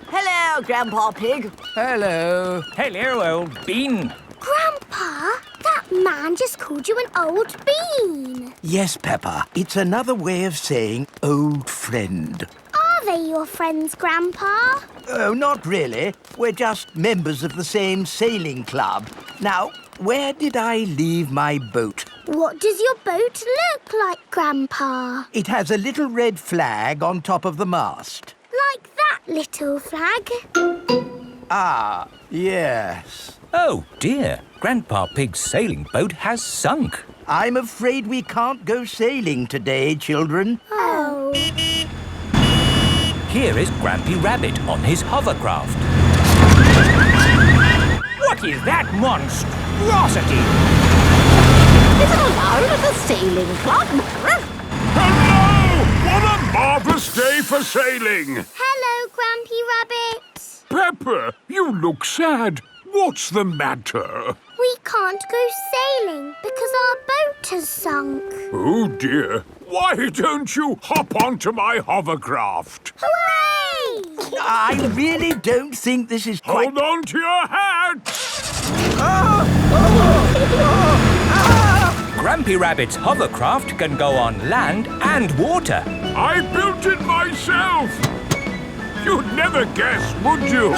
Hello, Grandpa Pig. Hello. Hello, old bean. Grandpa, that man just called you an old bean. Yes, Peppa. It's another way of saying old friend. Are they your friends, Grandpa? Oh, not really. We're just members of the same sailing club. Now, where did I leave my boat? What does your boat look like, Grandpa? It has a little red flag on top of the mast. Like that little flag? Ah, yes. Oh, dear. Grandpa Pig's sailing boat has sunk. I'm afraid we can't go sailing today, children. Oh. Here is Grampy Rabbit on his hovercraft. What is that monstrosity? Is it allowed at the sailing club? Hello! What a marvellous day for sailing! Hello, Grampy Rabbit. Peppa, you look sad. What's the matter? We can't go sailing because our boat has sunk. Oh dear. Why don't you hop onto my hovercraft? Hooray! I really don't think this is quite... Hold on to your hat! Grampy Rabbit's hovercraft can go on land and water. I built it myself! You'd never guess, would you?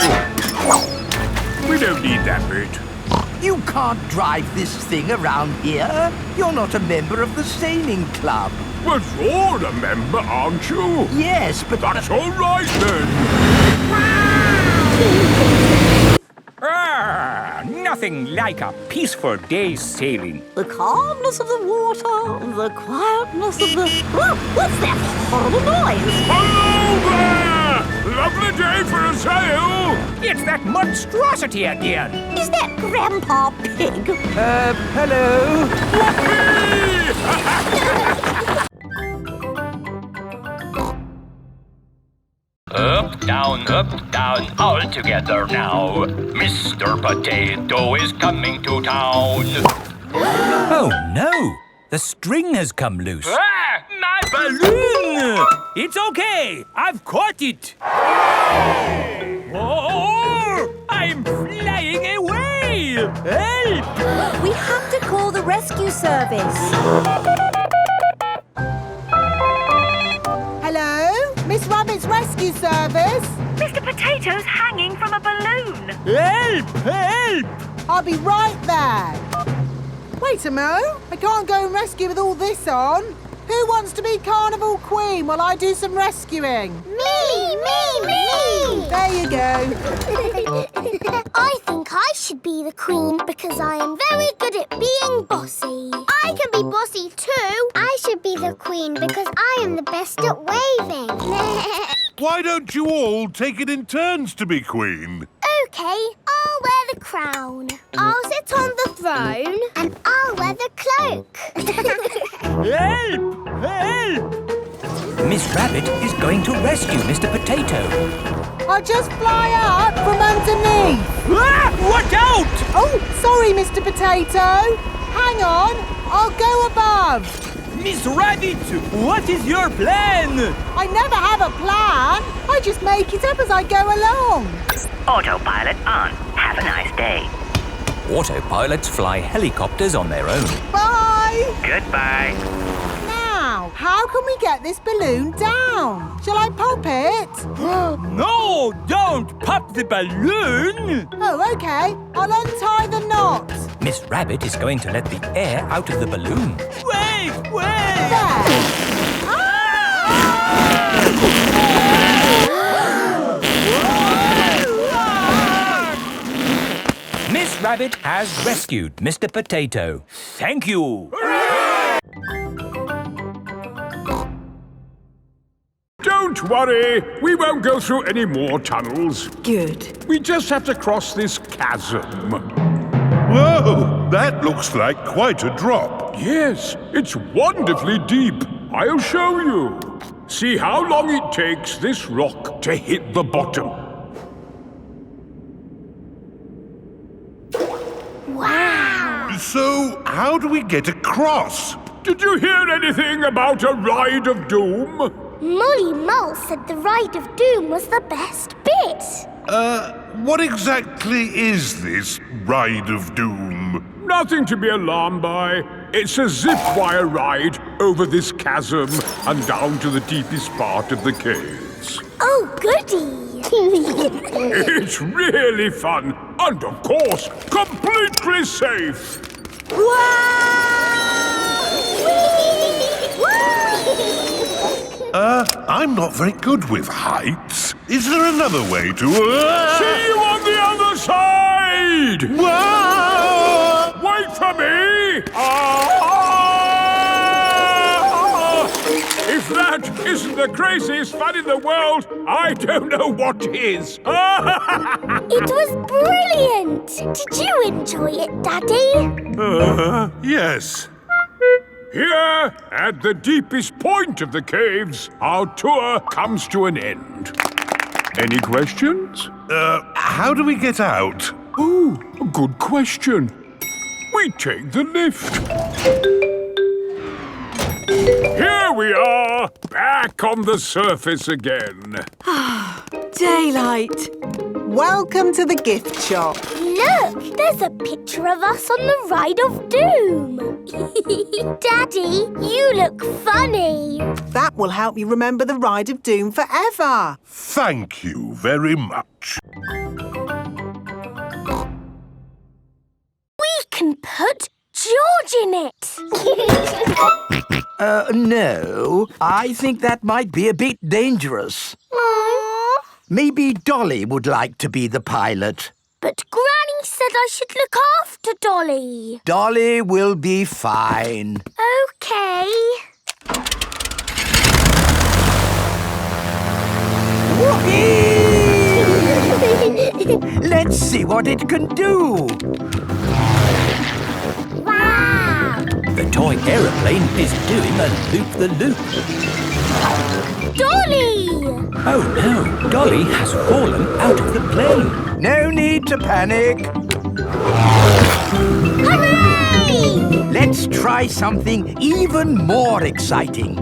We don't need that bit. You can't drive this thing around here. You're not a member of the sailing club. But you're a member, aren't you? Yes, but... That's all right, then. Nothing like a peaceful day's sailing. The calmness of the water, the quietness of the... Oh, what's that horrible noise? Hello there! Lovely day for a sail! It's that monstrosity again. Is that Grandpa Pig? Hello? Up, down, all together now. Mr. Potato is coming to town. Oh, no. The string has come loose. Ah, my Balloon! It's okay. I've caught it. Oh, I'm flying away. Help! We have to call the rescue service. Hello? Miss Rabbit's rescue service? Mr. Potato's hanging from a balloon. Help! Help! I'll be right there. Wait a mo. I can't go and rescue with all this on. Who wants to be Carnival Queen while I do some rescuing? Me! There you go. I think I should be the queen because I am very good at being bossy. I can be bossy too. I should be the queen because I am the best at waving. Why don't you all take it in turns to be queen? OK, I'll wear the crown. I'll sit on the throne and I'll wear the cloak. Help! Help! Miss Rabbit is going to rescue Mr. Potato. I'll just fly up from underneath. Ah! Watch out! Oh, sorry, Mr. Potato. Hang on, I'll go above. Miss Rabbit, what is your plan? I never have a plan. I just make it up as I go along. Autopilot on. Have a nice day. Autopilots fly helicopters on their own. Bye. Goodbye. Now, how can we get this balloon down? Shall I pop it? No, don't pop the balloon! Oh, OK. I'll untie the knot. Miss Rabbit is going to let the air out of the balloon. Wait! There. Miss Rabbit has rescued Mr. Potato. Thank you! Don't worry, we won't go through any more tunnels. Good. We just have to cross this chasm. Whoa, that looks like quite a drop. Yes, it's wonderfully deep. I'll show you. See how long it takes this rock to hit the bottom. Wow! So, how do we get across? Did you hear anything about a ride of doom? Molly Mull said the ride of doom was the best bit. What exactly is this ride of doom? Nothing to be alarmed by. It's a zip wire ride over this chasm and down to the deepest part of the caves. Oh, goody! It's really fun and, of course, completely safe. Wow! I'm not very good with heights. Is there another way to... See you on the other side! Whoa! Wait for me! If that isn't the craziest fun in the world, I don't know what is. It was brilliant! Did you enjoy it, Daddy? Yes. Here, at the deepest point of the caves, our tour comes to an end. Any questions? How do we get out? Oh, good question. We take the lift. Here we are, back on the surface again. Daylight. Welcome to the gift shop. Look, there's a picture of us on the Ride of Doom. Daddy, you look funny. That will help you remember the Ride of Doom forever. Thank you very much. We can put George in it. No. I think that might be a bit dangerous. Maybe Dolly would like to be the pilot. But Granny said I should look after Dolly. Dolly will be fine. OK. Let's see what it can do. Wow! The toy aeroplane is doing a loop-the-loop. Dolly! Oh no, Dolly has fallen out of the plane. No need to panic. Hooray! Let's try something even more exciting.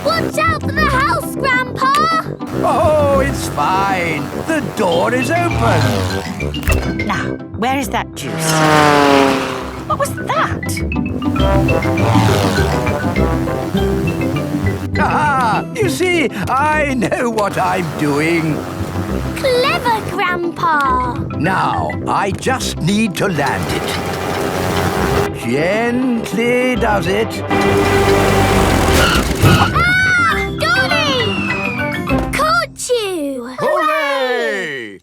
Watch out for the house, Grandpa! Oh, it's fine. The door is open. Now, where is that juice? What was that? Ah, you see, I know what I'm doing. Clever, Grandpa! Now, I just need to land it. Gently does it. Ah! Dolly! Caught you! Hooray!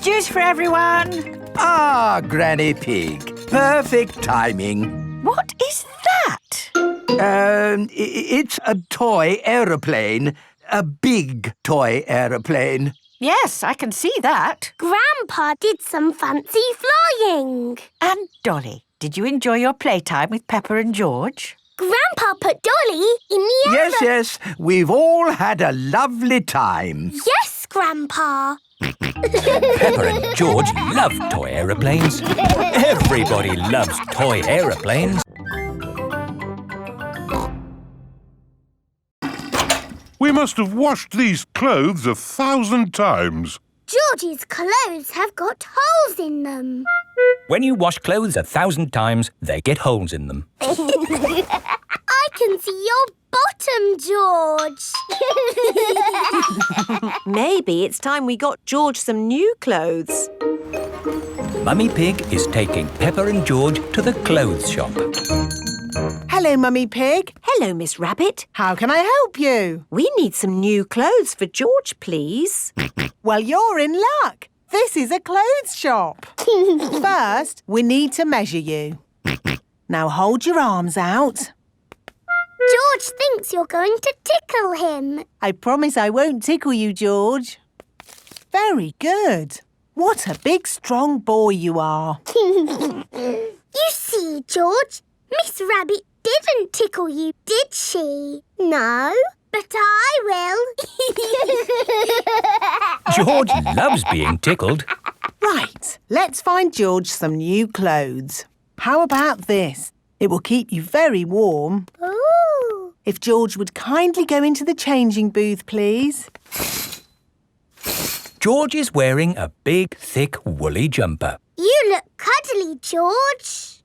Juice for everyone. Ah, Granny Pig. Perfect timing. What is that? It's a toy aeroplane. A big toy aeroplane. Yes, I can see that. Grandpa did some fancy flying. And Dolly, did you enjoy your playtime with Peppa and George? Grandpa put Dolly in the air. Yes. We've all had a lovely time. Yes, Grandpa. Peppa and George love toy aeroplanes. Everybody loves toy aeroplanes. We must have washed these clothes 1,000 times. George's clothes have got holes in them. When you wash clothes 1,000 times, they get holes in them. I can see your bottom, George. Maybe it's time we got George some new clothes. Mummy Pig is taking Peppa and George to the clothes shop. Hello, Mummy Pig. Hello, Miss Rabbit. How can I help you? We need some new clothes for George, please. Well, you're in luck. This is a clothes shop. First, we need to measure you. Now hold your arms out. George thinks you're going to tickle him. I promise I won't tickle you, George. Very good. What a big, strong boy you are. You see, George, Miss Rabbit didn't tickle you, did she? No, but I will. George loves being tickled. Right, let's find George some new clothes. How about this? It will keep you very warm. Ooh. If George would kindly go into the changing booth, please. George is wearing a big, thick, woolly jumper. You look cuddly, George.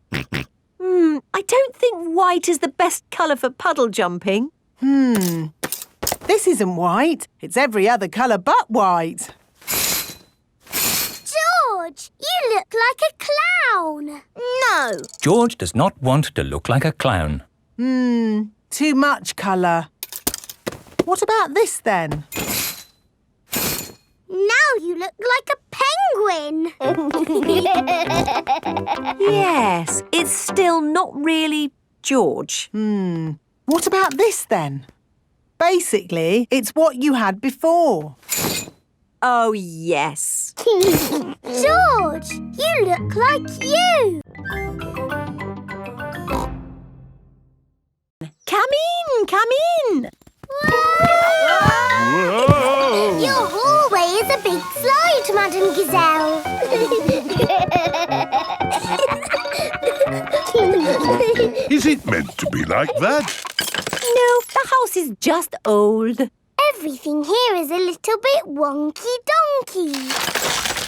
I don't think white is the best colour for puddle jumping. This isn't white. It's every other colour but white. George, you look like a clown. No. George does not want to look like a clown. Too much colour. What about this then? Now you look like a penguin. Yes, it's still not really George. What about this then? Basically, it's what you had before. Oh, yes. George, you look like you. Come in. Whoa! Your hallway is a big slide, Madam Gazelle. Is it meant to be like that? No, the house is just old. Everything here is a little bit wonky-donkey.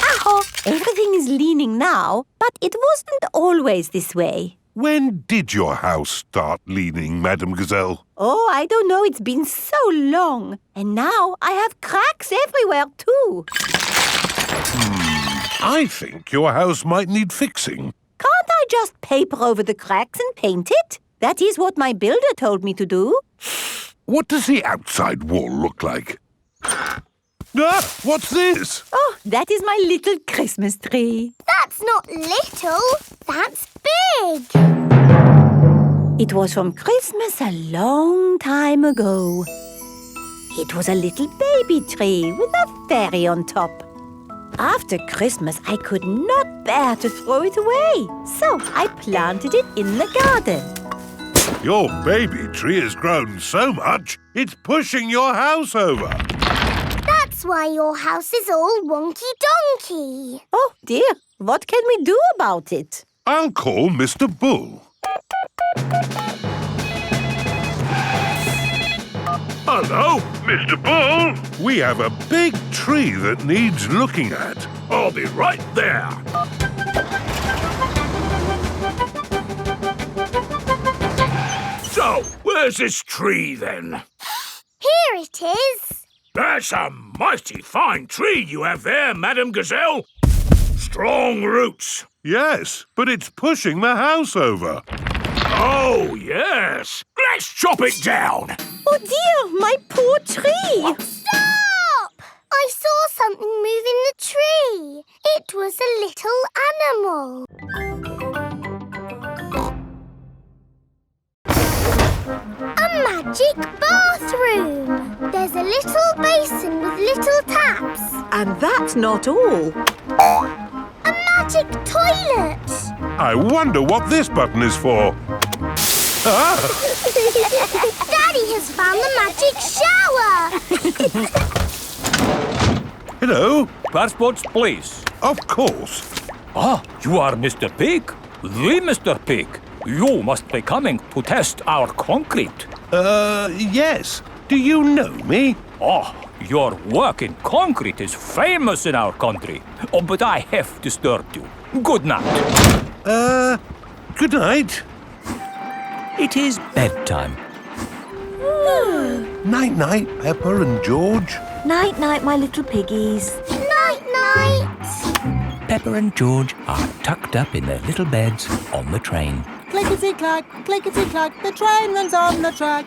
Aho, everything is leaning now, but it wasn't always this way. When did your house start leaning, Madam Gazelle? Oh, I don't know, it's been so long. And now I have cracks everywhere too. I think your house might need fixing. Can't I just paper over the cracks and paint it? That is what my builder told me to do. What does the outside wall look like? Ah! What's this? Oh, that is my little Christmas tree. That's not little, that's big. It was from Christmas a long time ago. It was a little baby tree with a fairy on top. After Christmas, I could not bear to throw it away, so I planted it in the garden. Your baby tree has grown so much, it's pushing your house over. That's why your house is all wonky-donkey. Oh, dear. What can we do about it? I'll call Mr. Bull. Hello, Mr. Bull. We have a big tree that needs looking at. I'll be right there. So, where's this tree then? Here it is. That's a mighty fine tree you have there, Madam Gazelle. Strong roots. Yes, but it's pushing the house over. Oh, yes. Let's chop it down. Oh, dear, my poor tree. Stop! I saw something move in the tree. It was a little animal. A magic bathroom. There's a little basin with little taps. And that's not all. A magic toilet. I wonder what this button is for. Ah! Daddy has found the magic shower. Hello? Passports, please. Of course. Ah, you are Mr. Pig? The Mr. Pig. You must be coming to test our concrete. Yes. Do you know me? Oh, your work in concrete is famous in our country. Oh, but I have disturbed you. Good night. Good night. It is bedtime. Night-night, Peppa and George. Night-night, my little piggies. Night-night. Peppa and George are tucked up in their little beds on the train. Clickety-clack, clickety-clack, the train runs on the track.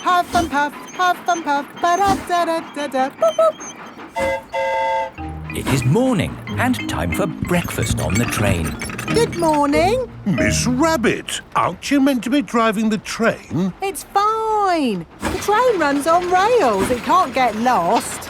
Huff and puff, ba-da-da-da-da, boop, boop. It is morning and time for breakfast on the train. Good morning. Miss Rabbit, aren't you meant to be driving the train? It's fine. The train runs on rails. It can't get lost.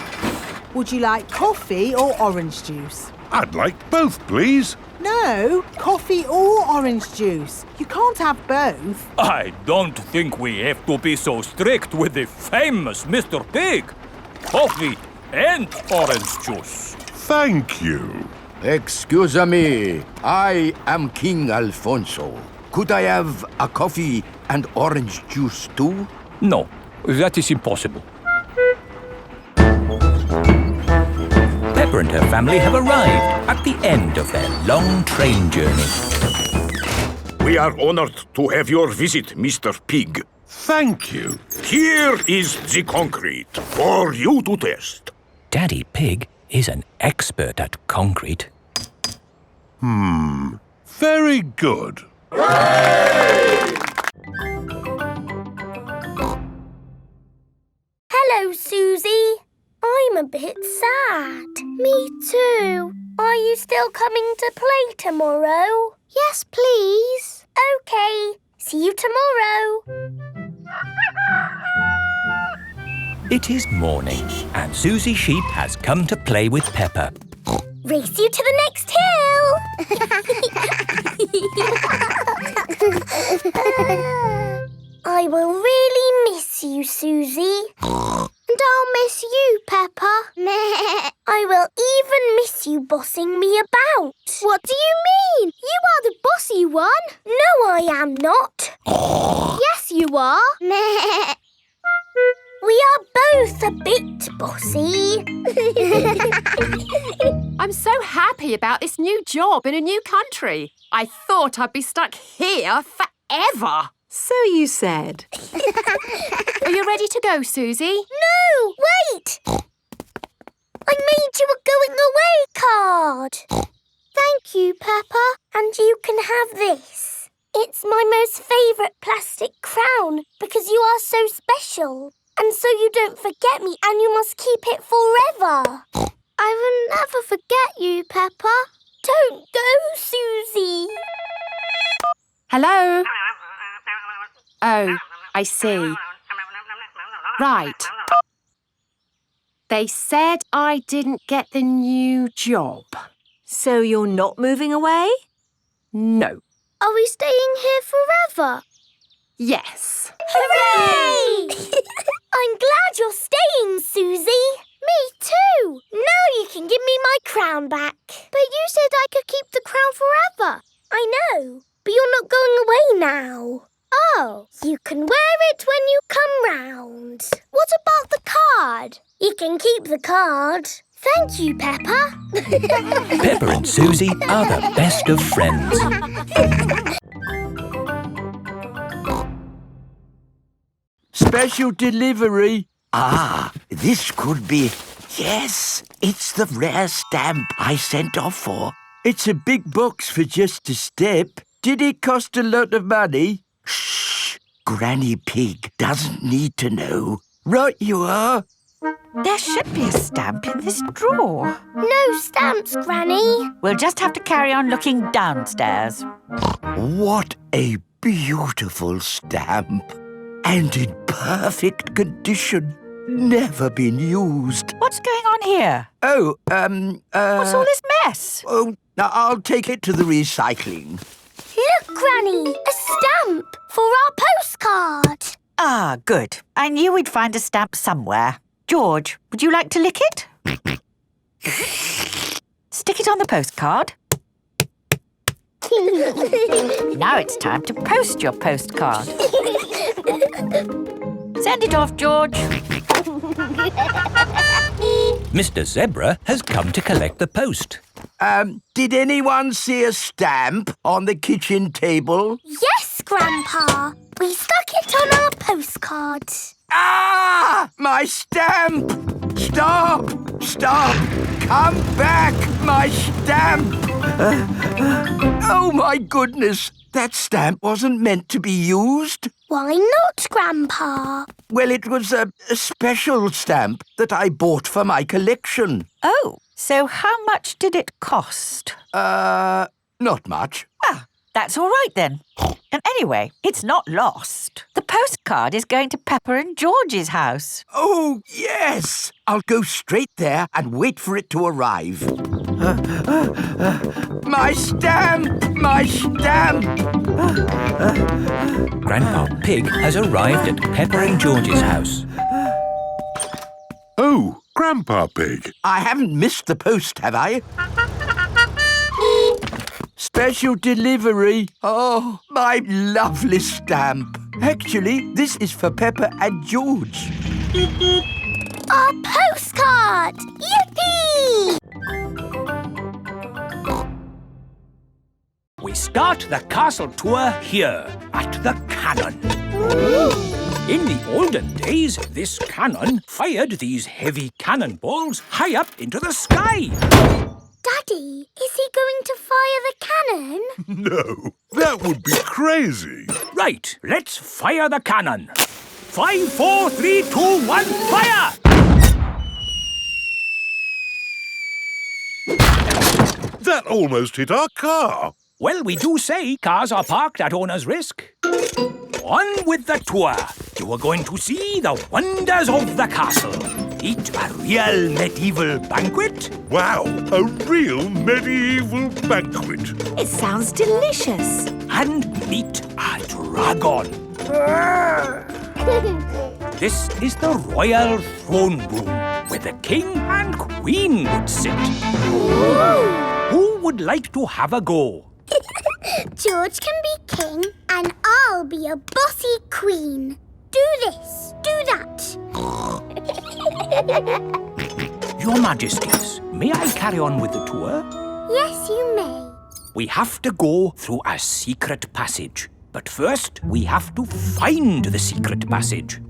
Would you like coffee or orange juice? I'd like both, please. No, coffee or orange juice. You can't have both. I don't think we have to be so strict with the famous Mr. Pig. Coffee and orange juice. Thank you. Excuse me, I am King Alfonso. Could I have a coffee and orange juice too? No, that is impossible. Peppa and her family have arrived at the end of their long train journey. We are honored to have your visit, Mr. Pig. Thank you. Here is the concrete for you to test. Daddy Pig is an expert at concrete. Very good. Hello, go, Susie. I'm a bit sad. Me too. Are you still coming to play tomorrow? Yes, please. OK. See you tomorrow. It is morning, and Suzy Sheep has come to play with Peppa. Race you to the next hill. I will really miss you, Susie. And I'll miss you, Peppa. I will even miss you bossing me about. What do you mean? You are the bossy one. No, I am not. Yes, you are. We are both a bit bossy. I'm so happy about this new job in a new country. I thought I'd be stuck here forever. So you said. Are you ready to go, Susie? No, wait. I made you a going away card. Thank you, Peppa. And you can have this. It's my most favourite plastic crown because you are so special. And so you don't forget me and you must keep it forever. I will never forget you, Peppa. Don't go, Susie. Hello? Oh, I see. Right. They said I didn't get the new job. So you're not moving away? No. Are we staying here forever? Yes. Hooray! I'm glad you're staying, Susie. Me too. Now you can give me my crown back. But you said I could keep the crown forever. I know, but you're not going away now. Oh. You can wear it when you come round. What about the card? You can keep the card. Thank you, Peppa. Peppa and Susie are the best of friends. Special delivery. Ah, this could be... Yes, it's the rare stamp I sent off for. It's a big box for just a step. Did it cost a lot of money? Shh! Granny Pig doesn't need to know. Right you are. There should be a stamp in this drawer. No stamps, Granny. We'll just have to carry on looking downstairs. What a beautiful stamp. And in perfect condition. Never been used. What's going on here? Oh, What's all this mess? Oh, now I'll take it to the recycling. Look, Granny, a stamp for our postcard. Ah, good. I knew we'd find a stamp somewhere. George, would you like to lick it? Stick it on the postcard. Now it's time to post your postcard. Send it off, George. Mr. Zebra has come to collect the post. Did anyone see a stamp on the kitchen table? Yes, Grandpa. We stuck it on our postcard. Ah! My stamp! Stop! Stop! Come back! My stamp! Oh, my goodness! That stamp wasn't meant to be used. Why not, Grandpa? Well, it was a special stamp that I bought for my collection. Oh, so how much did it cost? Not much. Ah, that's all right then. And anyway, it's not lost. The postcard is going to Peppa and George's house. Oh, yes! I'll go straight there and wait for it to arrive. My stamp! My stamp! Grandpa Pig has arrived at Peppa and George's house. Oh, Grandpa Pig. I haven't missed the post, have I? Special delivery. Oh, my lovely stamp. Actually, this is for Peppa and George. Our postcard! Yippee! We start the castle tour here, at the cannon. In the olden days, this cannon fired these heavy cannonballs high up into the sky. Daddy, is he going to fire the cannon? No, that would be crazy. Right, let's fire the cannon. 5, 4, 3, 2, 1, fire! That almost hit our car. Well, we do say cars are parked at owner's risk. On with the tour. You are going to see the wonders of the castle. Eat a real medieval banquet. Wow, a real medieval banquet. It sounds delicious. And meet a dragon. This is the royal throne room where the king and queen would sit. Who would like to have a go? George can be king and I'll be a bossy queen. Do this, do that. Your Majesties, may I carry on with the tour? Yes, you may. We have to go through a secret passage. But first, we have to find the secret passage.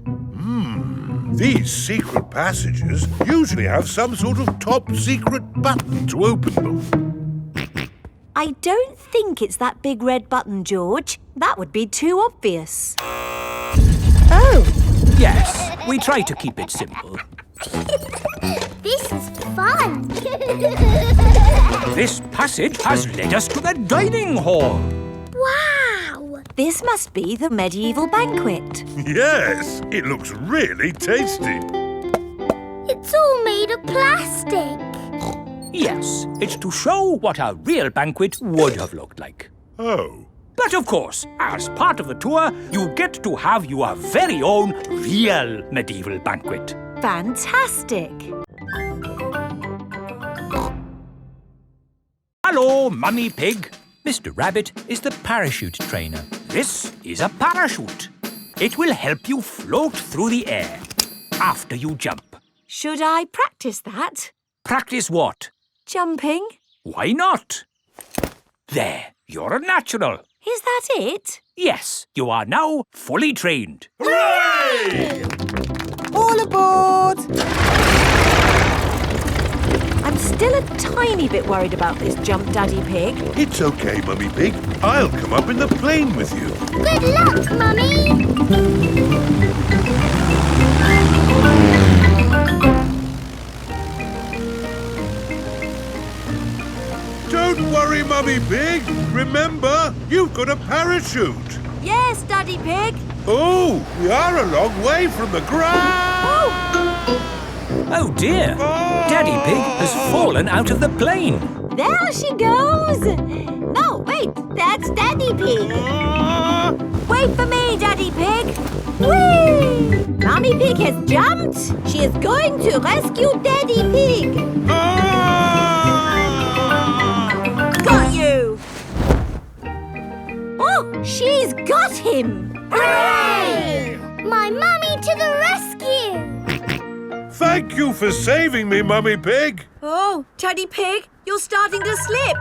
These secret passages usually have some sort of top secret button to open them. I don't think it's that big red button, George. That would be too obvious. Oh! Yes, we try to keep it simple. This is fun. This passage has led us to the dining hall. Wow! This must be the medieval banquet. Yes, it looks really tasty. It's all made of plastic. Yes, it's to show what a real banquet would have looked like. Oh. But of course, as part of the tour, you get to have your very own real medieval banquet. Fantastic! Hello, Mummy Pig. Mr. Rabbit is the parachute trainer. This is a parachute. It will help you float through the air after you jump. Should I practice that? Practice what? Jumping. Why not? There, you're a natural. Is that it? Yes, you are now fully trained. Hooray! All aboard! I'm still a tiny bit worried about this jump, Daddy Pig. It's okay, Mummy Pig. I'll come up in the plane with you. Good luck, Mummy! Don't worry, Mummy Pig. Remember, you've got a parachute. Yes, Daddy Pig. Oh, we are a long way from the ground. Oh dear, Daddy Pig has fallen out of the plane. There she goes. No, wait, that's Daddy Pig. Wait for me, Daddy Pig. Whee! Mummy Pig has jumped. She is going to rescue Daddy Pig. Got you. Oh, she's got him. Hooray! My mummy to the rescue. Thank you for saving me, Mummy Pig. Oh, Daddy Pig, you're starting to slip.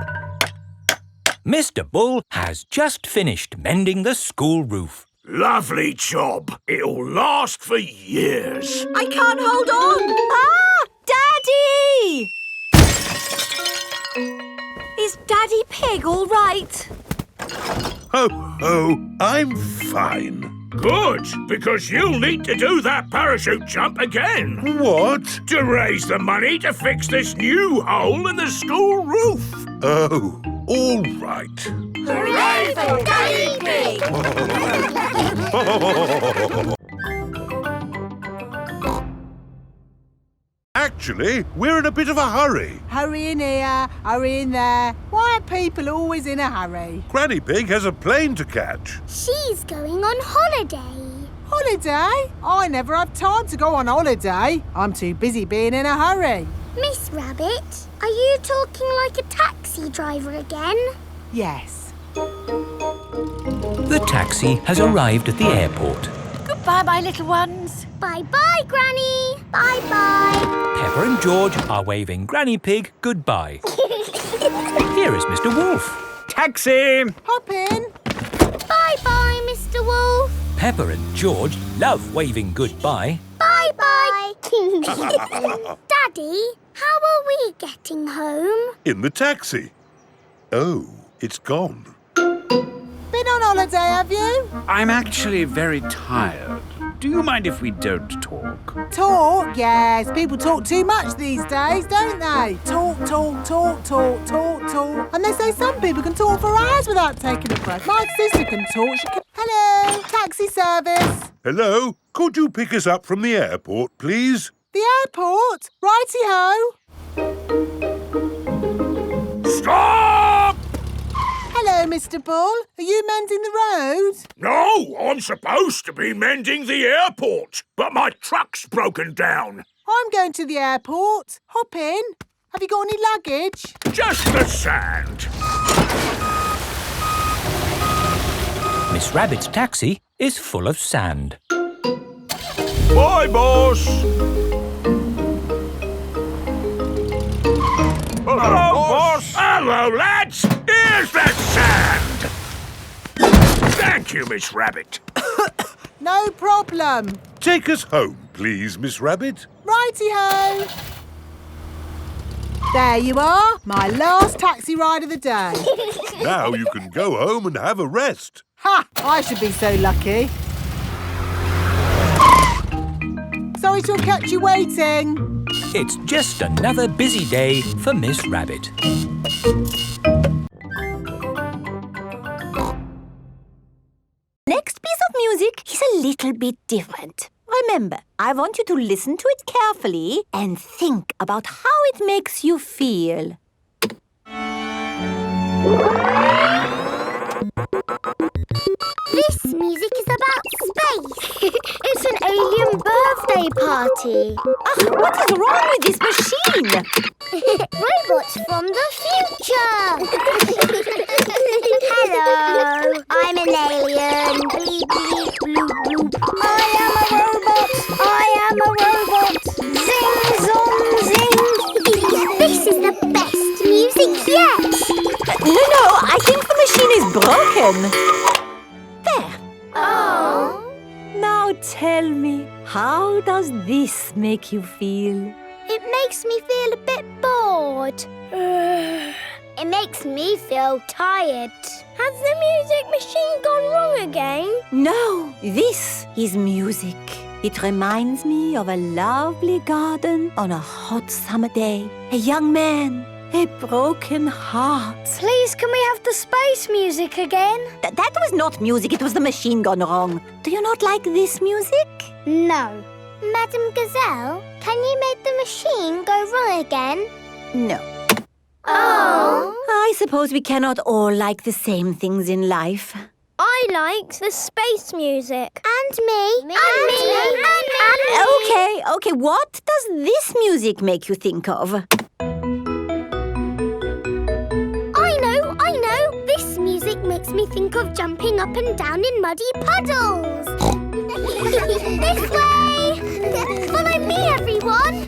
Mr. Bull has just finished mending the school roof. Lovely job. It'll last for years. I can't hold on. Ah, Daddy! Is Daddy Pig all right? Ho, ho, I'm fine. Good, because you'll need to do that parachute jump again. What? To raise the money to fix this new hole in the school roof. Oh, all right. Hooray for Daddy Pig! Actually, we're in a bit of a hurry. Hurry in here, hurry in there. Why are people always in a hurry? Granny Pig has a plane to catch. She's going on holiday. Holiday? I never have time to go on holiday. I'm too busy being in a hurry. Miss Rabbit, are you talking like a taxi driver again? Yes. The taxi has arrived at the airport. Goodbye, my little ones. Bye-bye, Granny. Bye-bye. Peppa and George are waving Granny Pig goodbye. Here is Mr. Wolf. Taxi! Hop in. Bye-bye, Mr. Wolf. Peppa and George love waving goodbye. Bye-bye. Daddy, how are we getting home? In the taxi. Oh, it's gone. Been on holiday, have you? I'm actually very tired. do you mind if we don't talk? Talk? Yes, people talk too much these days, don't they? Talk. And they say some people can talk for hours without taking a breath. My sister can talk. She can... Hello, taxi service. Hello? Could you pick us up from the airport, please? The airport? Righty-ho. Stop! Hello, Mr. Bull. Are you mending the road? No, I'm supposed to be mending the airport, but my truck's broken down. I'm going to the airport. Hop in. Have you got any luggage? Just the sand. Miss Rabbit's taxi is full of sand. Bye, boss. Hello, boss. Hello, lads. Here's that sand. Thank you, Miss Rabbit. No problem. Take us home, please, Miss Rabbit. Righty-ho. There you are, my last taxi ride of the day. Now you can go home and have a rest. Ha! I should be so lucky. Sorry to have kept you waiting. It's just another busy day for Miss Rabbit. Next piece of music is a little bit different. Remember, I want you to listen to it carefully and think about how it makes you feel. This music is about space. It's an alien birthday party. What is wrong with this machine? Robots from the future. Hello, I'm an alien. Bleep, bleep, bloop, bloop. I am a robot. I am a robot. Zing, zong, zing. This is the best music yet. No, I think the machine is broken. There. Oh. Now tell me, how does this make you feel? It makes me feel a bit bored. It makes me feel tired. Has the music machine gone wrong again? No, this is music. It reminds me of a lovely garden on a hot summer day. A young man, a broken heart. Please, can we have the space music again? That was not music, it was the machine gone wrong. Do you not like this music? No. Madam Gazelle, can you make the machine go wrong again? No. Oh. I suppose we cannot all like the same things in life. I liked the space music. And me. And me. Okay, what does this music make you think of? I know. This music makes me think of jumping up and down in muddy puddles. This way. Follow me, everyone.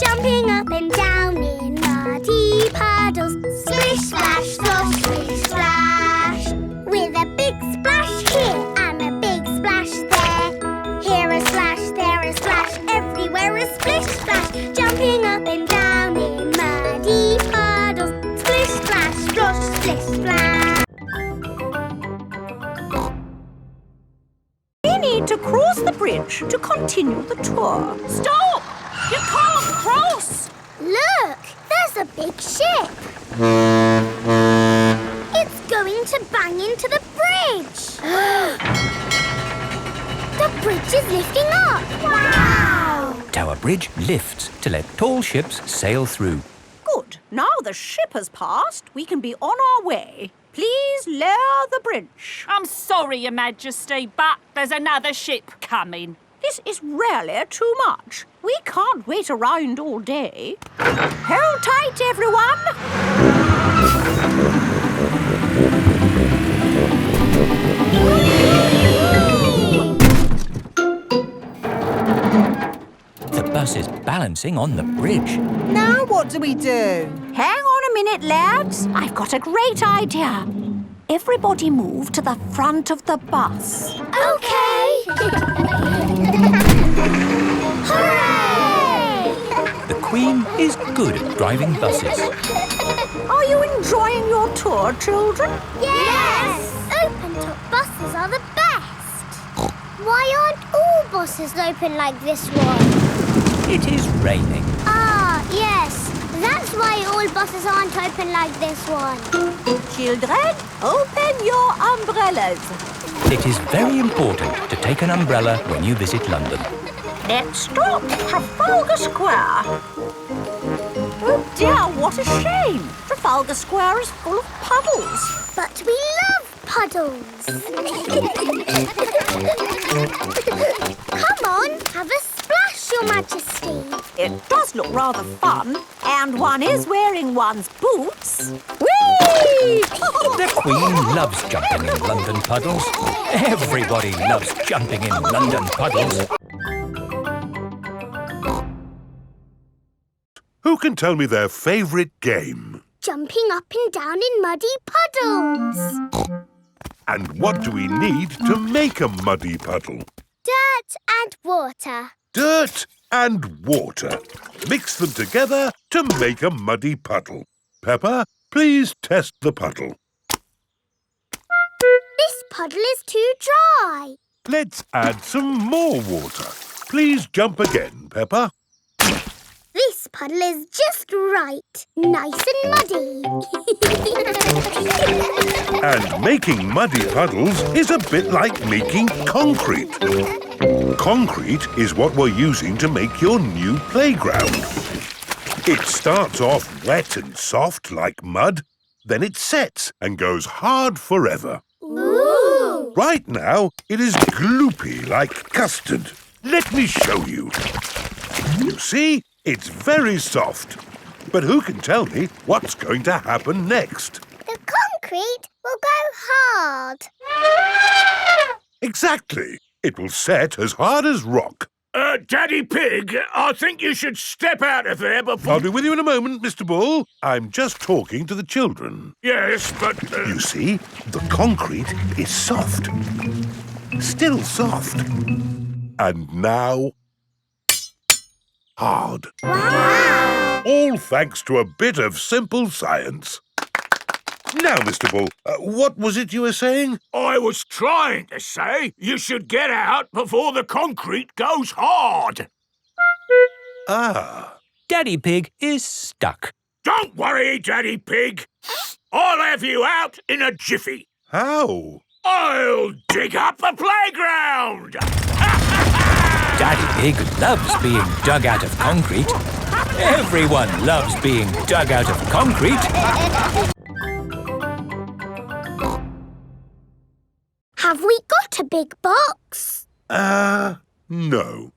Jumping up and down in muddy puddles. Splish, splash, slosh, splish, splash. With a big splash here and a big splash there. Here a splash, there a splash, everywhere a splish, splash. Jumping up and down in muddy puddles. Splish, splash, splosh, splish, splash. We need to cross the bridge to continue the tour. Stop! You can't cross! Look, there's a big ship. It's going to bang into the bridge. The bridge is lifting up. Wow! Tower Bridge lifts to let tall ships sail through. Good. Now the ship has passed, we can be on our way. Please lower the bridge. I'm sorry, Your Majesty, but there's another ship coming. This is really too much. We can't wait around all day. Hold tight, everyone. The bus is balancing on the bridge. Now what do we do? Hang on a minute, lads. I've got a great idea. Everybody move to the front of the bus. Okay. Hooray! The Queen is good at driving buses. Are you enjoying your tour, children? Yes! Open-top buses are the best. Why aren't all buses open like this one? It is raining. Ah, yes. That's why all buses aren't open like this one. Children, open your umbrellas. It is very important to take an umbrella when you visit London. Next stop, Trafalgar Square. Oh dear, what a shame. Trafalgar Square is full of puddles. But we love puddles. Come on, have a splash, Your Majesty. It does look rather fun. And one is wearing one's boots. Whee! The Queen loves jumping in London puddles. Everybody loves jumping in London puddles. Who can tell me their favourite game? Jumping up and down in muddy puddles. And what do we need to make a muddy puddle? Dirt and water. Dirt and water. Mix them together to make a muddy puddle. Peppa, please test the puddle. This puddle is too dry. Let's add some more water. Please jump again, Peppa. This puddle is just right. Nice and muddy. And making muddy puddles is a bit like making concrete. Concrete is what we're using to make your new playground. It starts off wet and soft like mud, then it sets and goes hard forever. Ooh! Right now, it is gloopy like custard. Let me show you. You see? It's very soft. But who can tell me what's going to happen next? The concrete will go hard. Exactly. It will set as hard as rock. Daddy Pig, I think you should step out of there before... I'll be with you in a moment, Mr. Bull. I'm just talking to the children. Yes, but... You see, the concrete is soft. Still soft. And now... hard. Wow! All thanks to a bit of simple science. Now, Mr. Bull, what was it you were saying? I was trying to say you should get out before the concrete goes hard. Ah. Daddy Pig is stuck. Don't worry, Daddy Pig. I'll have you out in a jiffy. How? I'll dig up the playground. Daddy Pig loves being dug out of concrete. Everyone loves being dug out of concrete. Have we got a big box? No.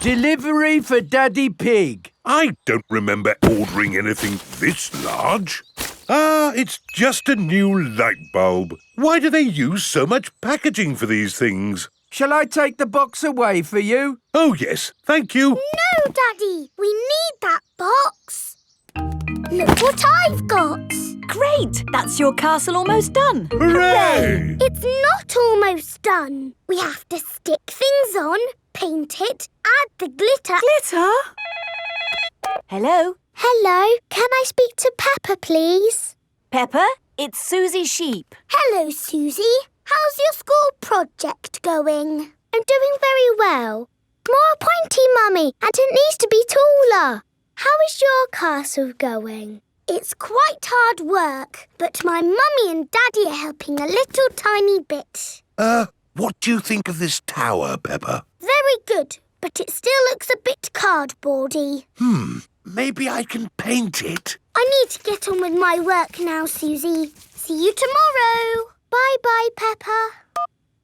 Delivery for Daddy Pig. I don't remember ordering anything this large. It's just a new light bulb. Why do they use so much packaging for these things? Shall I take the box away for you? Oh, yes, thank you. No, Daddy, we need that box. Look what I've got. Great! That's your castle almost done. Hooray! It's not almost done. We have to stick things on, paint it, add the glitter. Glitter? Hello? Hello, can I speak to Peppa, please? Peppa, it's Suzy Sheep. Hello, Susie. How's your school project going? I'm doing very well. More pointy, Mummy, and it needs to be taller. How is your castle going? It's quite hard work, but my Mummy and Daddy are helping a little tiny bit. What do you think of this tower, Peppa? Very good, but it still looks a bit cardboardy. Maybe I can paint it. I need to get on with my work now, Susie. See you tomorrow. Bye-bye, Peppa.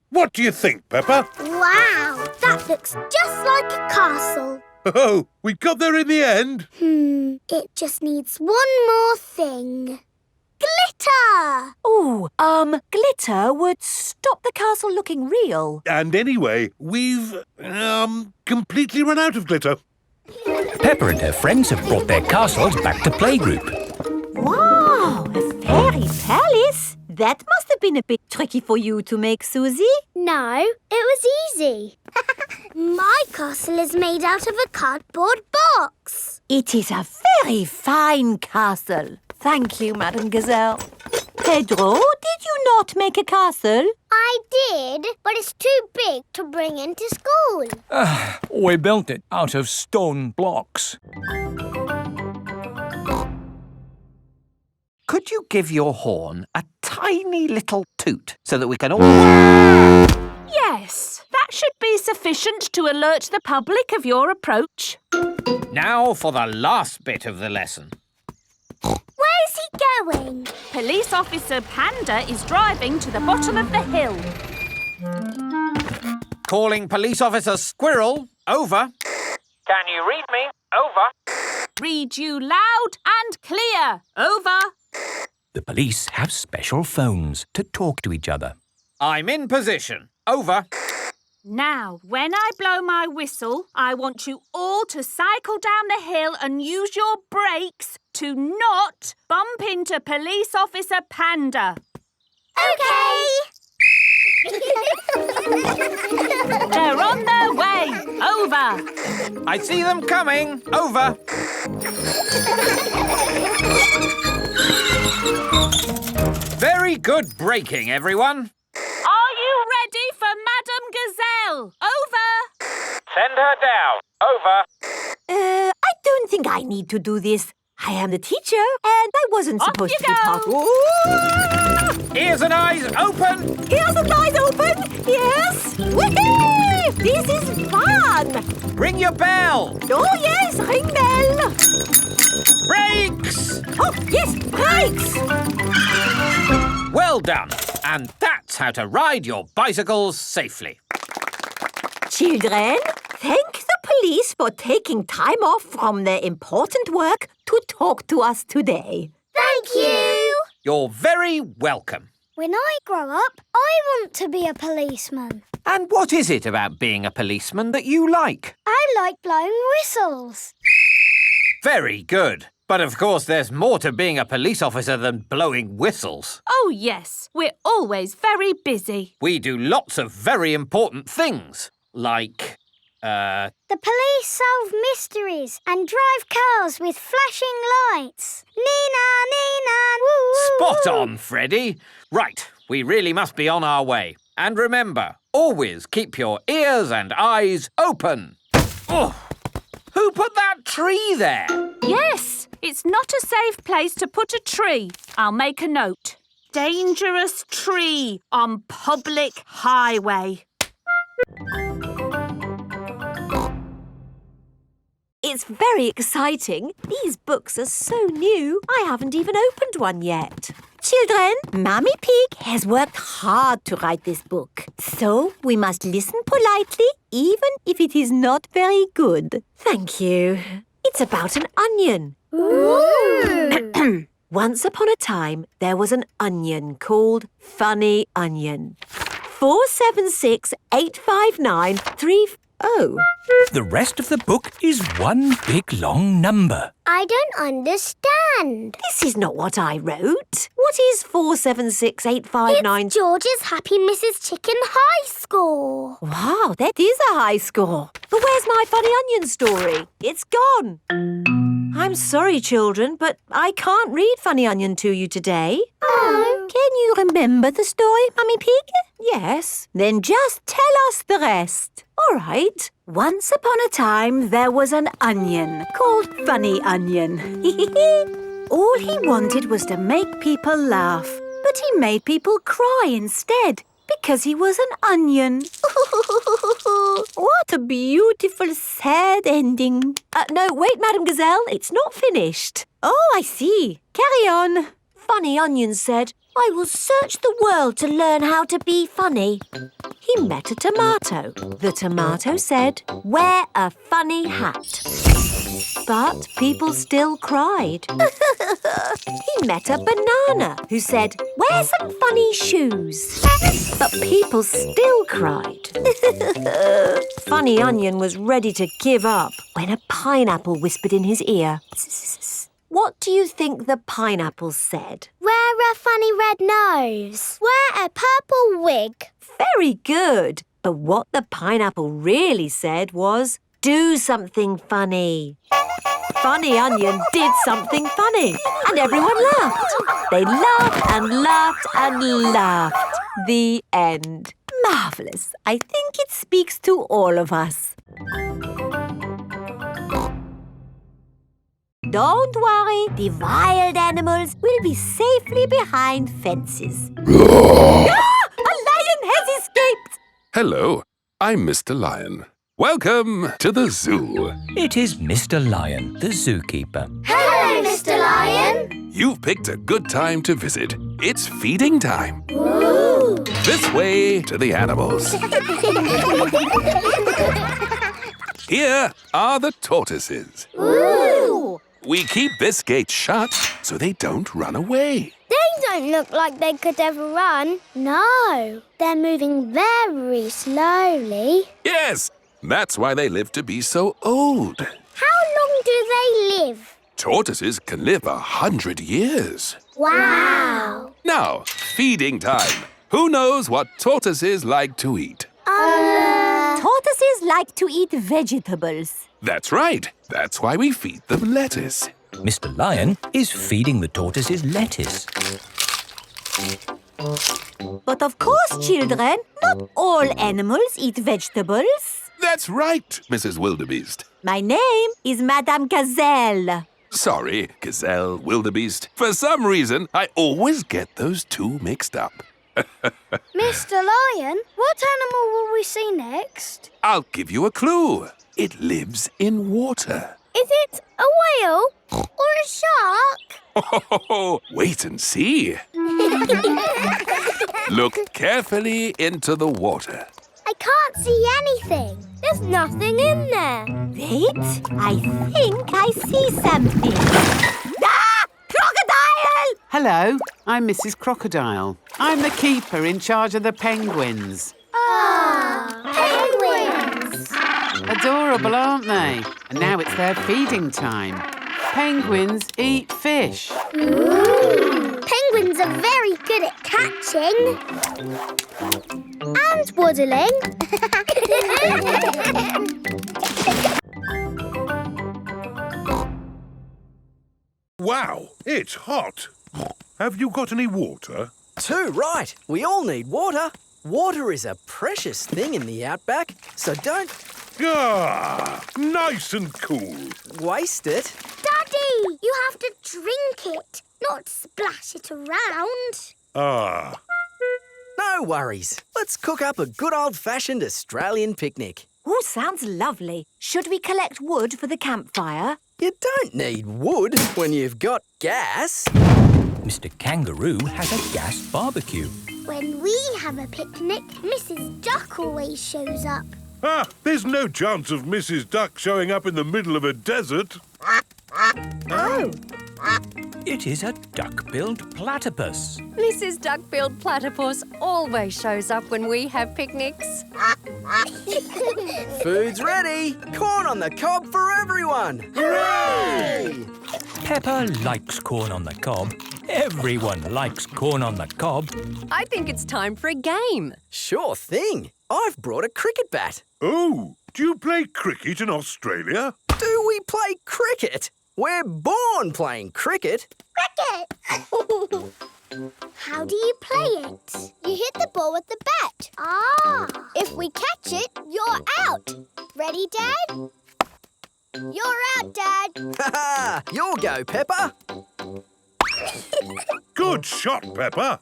What do you think, Peppa? Wow, that looks just like a castle. Oh, we got there in the end. It just needs one more thing. Glitter! Oh, glitter would stop the castle looking real. And anyway, we've, completely run out of glitter. Peppa and her friends have brought their castles back to playgroup. Wow, a fairy palace? That must have been a bit tricky for you to make, Susie. No, it was easy. My castle is made out of a cardboard box. It is a very fine castle. Thank you, Madam Gazelle. Pedro, did you not make a castle? I did, but it's too big to bring into school. We built it out of stone blocks. Could you give your horn a tiny little toot so that we can all... Yes, that should be sufficient to alert the public of your approach. Now for the last bit of the lesson. Where's he going? Police Officer Panda is driving to the bottom of the hill. Calling Police Officer Squirrel. Over. Can you read me? Over. Read you loud and clear. Over. The police have special phones to talk to each other. I'm in position. Over. Now, when I blow my whistle, I want you all to cycle down the hill and use your brakes to not bump into Police Officer Panda. OK! They're on their way. Over. I see them coming. Over. Very good braking, everyone. Are you ready for Madame Gazelle? Over. Send her down. Over. I don't think I need to do this. I am the teacher, and I wasn't supposed to be part. Ears and eyes open. Ears and eyes open. Yes. Woohoo! This is fun. Ring your bell. Oh yes, ring bell. Brakes. Oh yes, brakes. Well done. And that's how to ride your bicycles safely. Children, thank the police for taking time off from their important work to talk to us today. Thank you. You're very welcome. When I grow up, I want to be a policeman. And what is it about being a policeman that you like? I like blowing whistles. Very good. But of course there's more to being a police officer than blowing whistles. Oh, yes. We're always very busy. We do lots of very important things. Like, The police solve mysteries and drive cars with flashing lights. Nina, Nina, woo! Spot on, Freddy. Right, we really must be on our way. And remember, always keep your ears and eyes open. Oh, who put that tree there? Yes, it's not a safe place to put a tree. I'll make a note. Dangerous tree on public highway. It's very exciting. These books are so new, I haven't even opened one yet. Children, Mummy Pig has worked hard to write this book. So we must listen politely, even if it is not very good. Thank you. It's about an onion. Ooh. Once upon a time, there was an onion called Funny Onion. 4768593. Oh. The rest of the book is one big long number. I don't understand. This is not what I wrote. What is 4768593? It's George's Happy Mrs. Chicken high score. Wow, that is a high score. But where's my Funny Onion story? It's gone. I'm sorry, children, but I can't read Funny Onion to you today. Oh. Can you remember the story, Mummy Pig? Yes. Then just tell us the rest. All right. Once upon a time, there was an onion called Funny Onion. All he wanted was to make people laugh, but he made people cry instead because he was an onion. What a beautiful, sad ending. No, wait, Madame Gazelle, it's not finished. Oh, I see. Carry on. Funny Onion said, I will search the world to learn how to be funny. He met a tomato. The tomato said, wear a funny hat. But people still cried. He met a banana who said, wear some funny shoes. But people still cried. Funny Onion was ready to give up when a pineapple whispered in his ear. What do you think the pineapple said? Wear a funny red nose. Wear a purple wig. Very good. But what the pineapple really said was, do something funny. funny onion did something funny, and everyone laughed. They laughed and laughed and laughed. The end. Marvellous. I think it speaks to all of us. Don't worry, the wild animals will be safely behind fences. Ah! A lion has escaped! Hello, I'm Mr. Lion. Welcome to the zoo. It is Mr. Lion, the zookeeper. Hello, Mr. Lion. You've picked a good time to visit. It's feeding time. Ooh. This way to the animals. Here are the tortoises. Ooh. We keep this gate shut so they don't run away. They don't look like they could ever run. No, they're moving very slowly. Yes, that's why they live to be so old. How long do they live? Tortoises can live 100 years. Wow. Now, feeding time. Who knows what tortoises like to eat? Tortoises like to eat vegetables. That's right. That's why we feed them lettuce. Mr. Lion is feeding the tortoises lettuce. But of course, children, not all animals eat vegetables. That's right, Mrs. Wildebeest. My name is Madame Gazelle. Sorry, Gazelle, Wildebeest. For some reason, I always get those two mixed up. Mr. Lion, what animal will we see next? I'll give you a clue. It lives in water. Is it a whale or a shark? Oh, wait and see. Look carefully into the water. I can't see anything. There's nothing in there. Wait, I think I see something. Ah! Crocodile! Hello, I'm Mrs. Crocodile. I'm the keeper in charge of the penguins. Penguins! Adorable, aren't they? And now it's their feeding time. Penguins eat fish. Ooh. Penguins are very good at catching. And waddling. Wow, it's hot. Have you got any water? Too right. We all need water. Water is a precious thing in the outback, so don't... Ah, nice and cool. Waste it. Daddy, you have to drink it, not splash it around. Ah. No worries. Let's cook up a good old-fashioned Australian picnic. Oh, sounds lovely. Should we collect wood for the campfire? You don't need wood when you've got gas. Mr. Kangaroo has a gas barbecue. When we have a picnic, Mrs. Duck always shows up. Ah, there's no chance of Mrs. Duck showing up in the middle of a desert. Oh. It is a duck-billed platypus. Mrs. Duck-billed Platypus always shows up when we have picnics. Food's ready. Corn on the cob for everyone. Hooray! Peppa likes corn on the cob. Everyone likes corn on the cob. I think it's time for a game. Sure thing. I've brought a cricket bat. Oh, do you play cricket in Australia? Do we play cricket? We're born playing cricket. Cricket! How do you play it? You hit the ball with the bat. Ah! If we catch it, you're out. Ready, Dad? You're out, Dad. Ha-ha! You'll go, Peppa. Good shot, Peppa.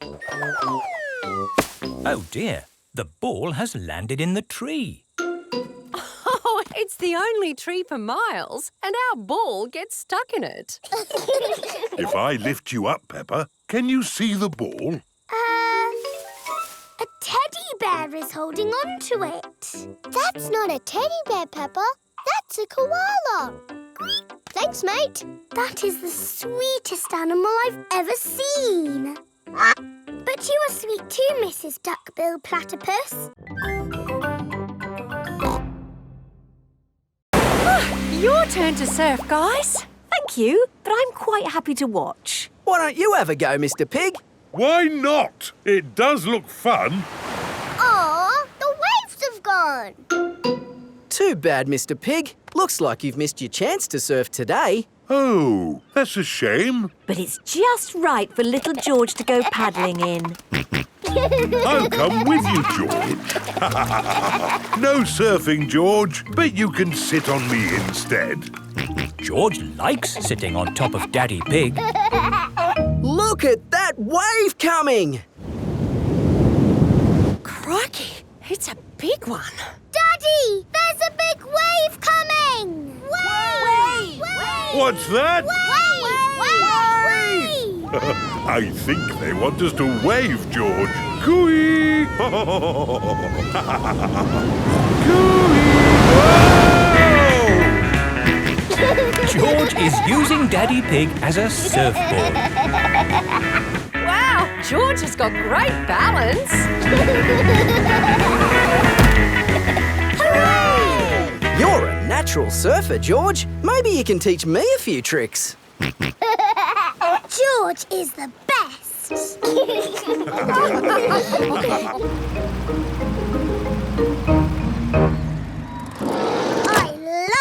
Oh dear, the ball has landed in the tree. Oh, it's the only tree for miles, and our ball gets stuck in it. If I lift you up, Peppa, can you see the ball? A teddy bear is holding on to it. That's not a teddy bear, Peppa. That's a koala. Thanks, mate. That is the sweetest animal I've ever seen. But you are sweet too, Mrs. Duck-billed Platypus. Your turn to surf, guys. Thank you, but I'm quite happy to watch. Why don't you have a go, Mr. Pig? Why not? It does look fun. Aw, the waves have gone. Too bad, Mr. Pig. Looks like you've missed your chance to surf today. Oh, that's a shame. But it's just right for little George to go paddling in. I'll come with you, George. No surfing, George, but you can sit on me instead. George likes sitting on top of Daddy Pig. Look at that wave coming! Crikey, it's a big one. Daddy, there's a big wave coming! Wave! What's that? Wave! I think they want us to wave, George. Cooey! George is using Daddy Pig as a surfboard. Wow, George has got great balance. You're a natural surfer, George. Maybe you can teach me a few tricks. George is the best. I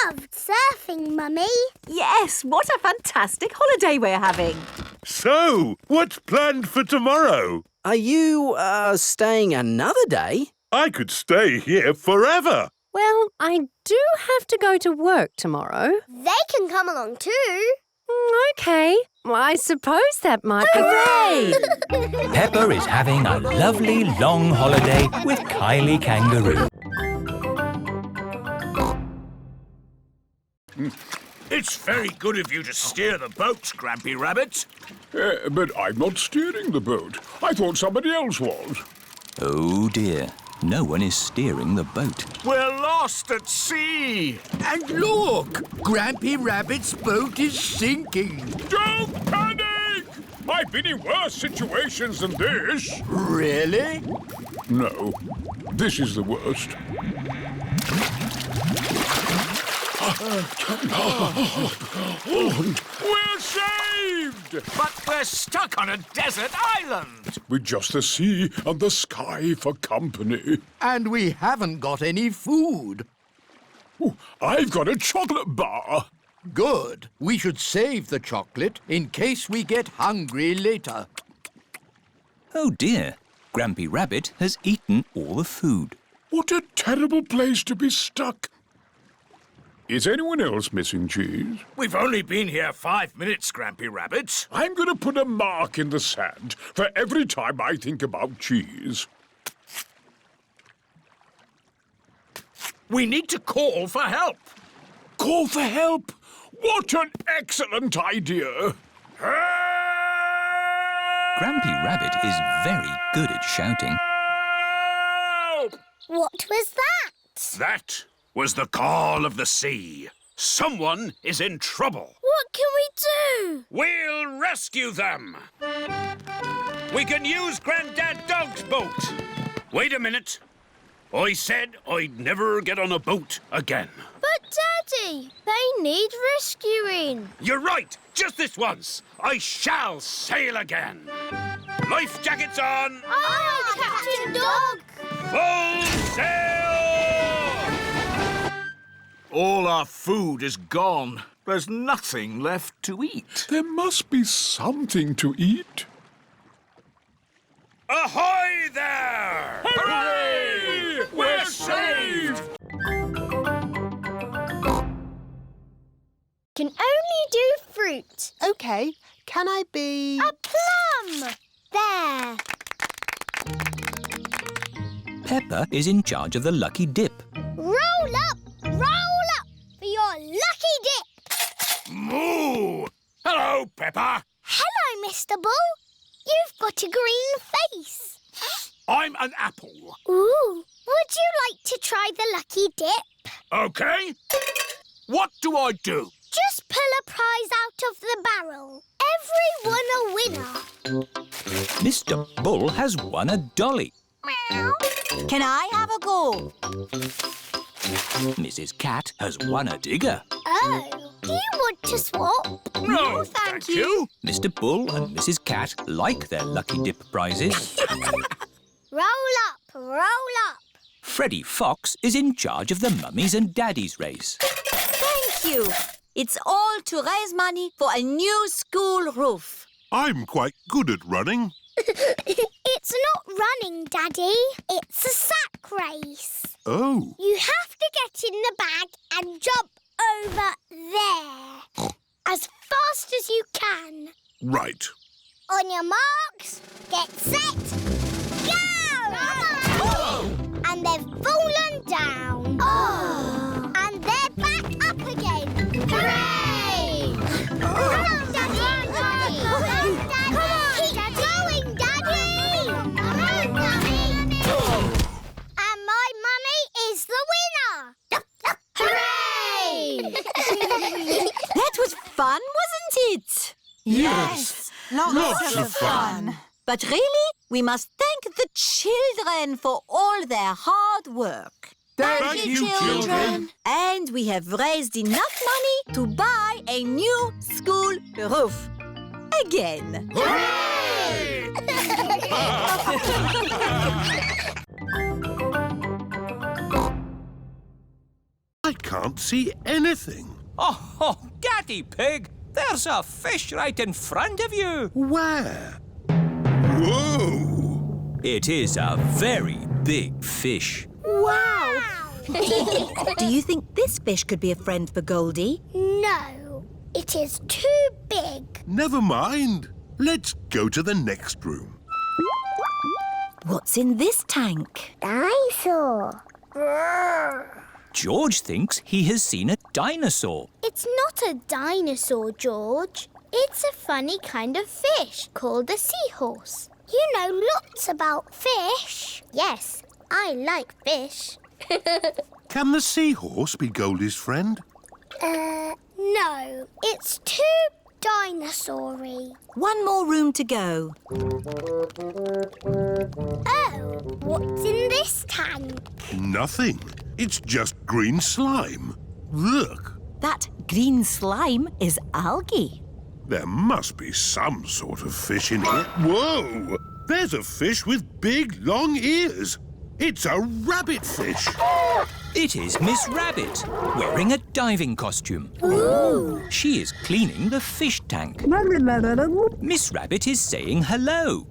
loved surfing, Mummy. Yes, what a fantastic holiday we're having. So, what's planned for tomorrow? Are you, staying another day? I could stay here forever. Well, I do have to go to work tomorrow. They can come along too. OK. Well, I suppose that might be... Hooray! Peppa is having a lovely long holiday with Kylie Kangaroo. It's very good of you to steer the boat, Grampy Rabbit. But I'm not steering the boat. I thought somebody else was. Oh dear, no one is steering the boat. We're lost at sea. And look, Grampy Rabbit's boat is sinking. Don't panic! I've been in worse situations than this. Really? No, this is the worst. We're saved! But we're stuck on a desert island. With just the sea and the sky for company. And we haven't got any food. Ooh, I've got a chocolate bar. Good. We should save the chocolate in case we get hungry later. Oh dear, Grampy Rabbit has eaten all the food. What a terrible place to be stuck. Is anyone else missing cheese? We've only been here 5 minutes, Grampy Rabbit. I'm going to put a mark in the sand for every time I think about cheese. We need to call for help. Call for help? What an excellent idea! Grampy Rabbit is very good at shouting. What was that? That was the call of the sea. Someone is in trouble. What can we do? We'll rescue them. We can use Grandad Dog's boat. Wait a minute. I said I'd never get on a boat again. But, Daddy, they need rescuing. You're right. Just this once. I shall sail again. Life jackets on. Aye, Captain Dog. Full sail! All our food is gone. There's nothing left to eat. There must be something to eat. Ahoy there! Hooray! We're saved! Can only do fruit. OK, can I be... A plum! There. Peppa is in charge of the lucky dip. Roll up for your lucky dip. Moo! Hello, Peppa. Hello, Mr. Bull. You've got a green face. I'm an apple. Ooh, would you like to try the lucky dip? OK. What do I do? Just pull a prize out of the barrel. Everyone a winner. Mr. Bull has won a dolly. Meow. Can I have a go? Mrs. Cat has won a digger. Oh, do you want to swap? No, thank you. Mr. Bull and Mrs. Cat like their lucky dip prizes. Roll up. Freddy Fox is in charge of the mummies and daddies race. Thank you. It's all to raise money for a new school roof. I'm quite good at running. It's not running, Daddy. It's a sack race. Oh. You have to get in the bag and jump over there. As fast as you can. Right. On your marks, get set, go! And they've fallen down. Oh. And they're back up again. Hooray! Come on, Daddy! Come on, Daddy! Keep going, Daddy! Come on, Daddy! And my mummy is the winner! Hooray! That was fun, wasn't it? Yes. Lots of fun. But really, we must thank the children for all their hard work. Thank you, children. And we have raised enough money to buy a new school roof. Again. Hooray! I can't see anything. Oh, Daddy Pig, there's a fish right in front of you. Where? Whoa! It is a very big fish. Wow! Do you think this fish could be a friend for Goldie? No, it is too big. Never mind. Let's go to the next room. What's in this tank? Dinosaur. George thinks he has seen a dinosaur. It's not a dinosaur, George. It's a funny kind of fish called a seahorse. You know lots about fish. Yes, I like fish. Can the seahorse be Goldie's friend? No. It's too dinosaur-y. One more room to go. Oh, what's in this tank? Nothing. It's just green slime. Look. That green slime is algae. There must be some sort of fish in here. Whoa! There's a fish with big, long ears. It's a rabbit fish. It is Miss Rabbit, wearing a diving costume. Ooh. She is cleaning the fish tank. Miss Rabbit is saying hello.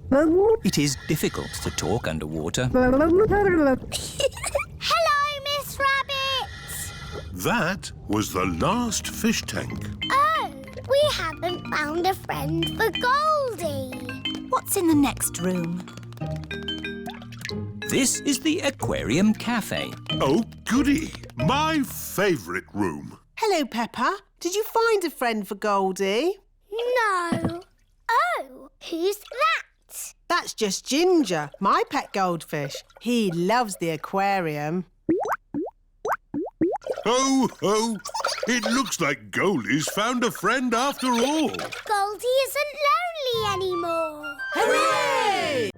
It is difficult to talk underwater. Hello, Miss Rabbit. That was the last fish tank. Oh, we haven't found a friend for Goldie. What's in the next room? This is the Aquarium Cafe. Oh, goody. My favourite room. Hello, Peppa. Did you find a friend for Goldie? No. Oh, who's that? That's just Ginger, my pet goldfish. He loves the aquarium. Ho, ho. It looks like Goldie's found a friend after all. Goldie isn't lonely anymore. Hooray!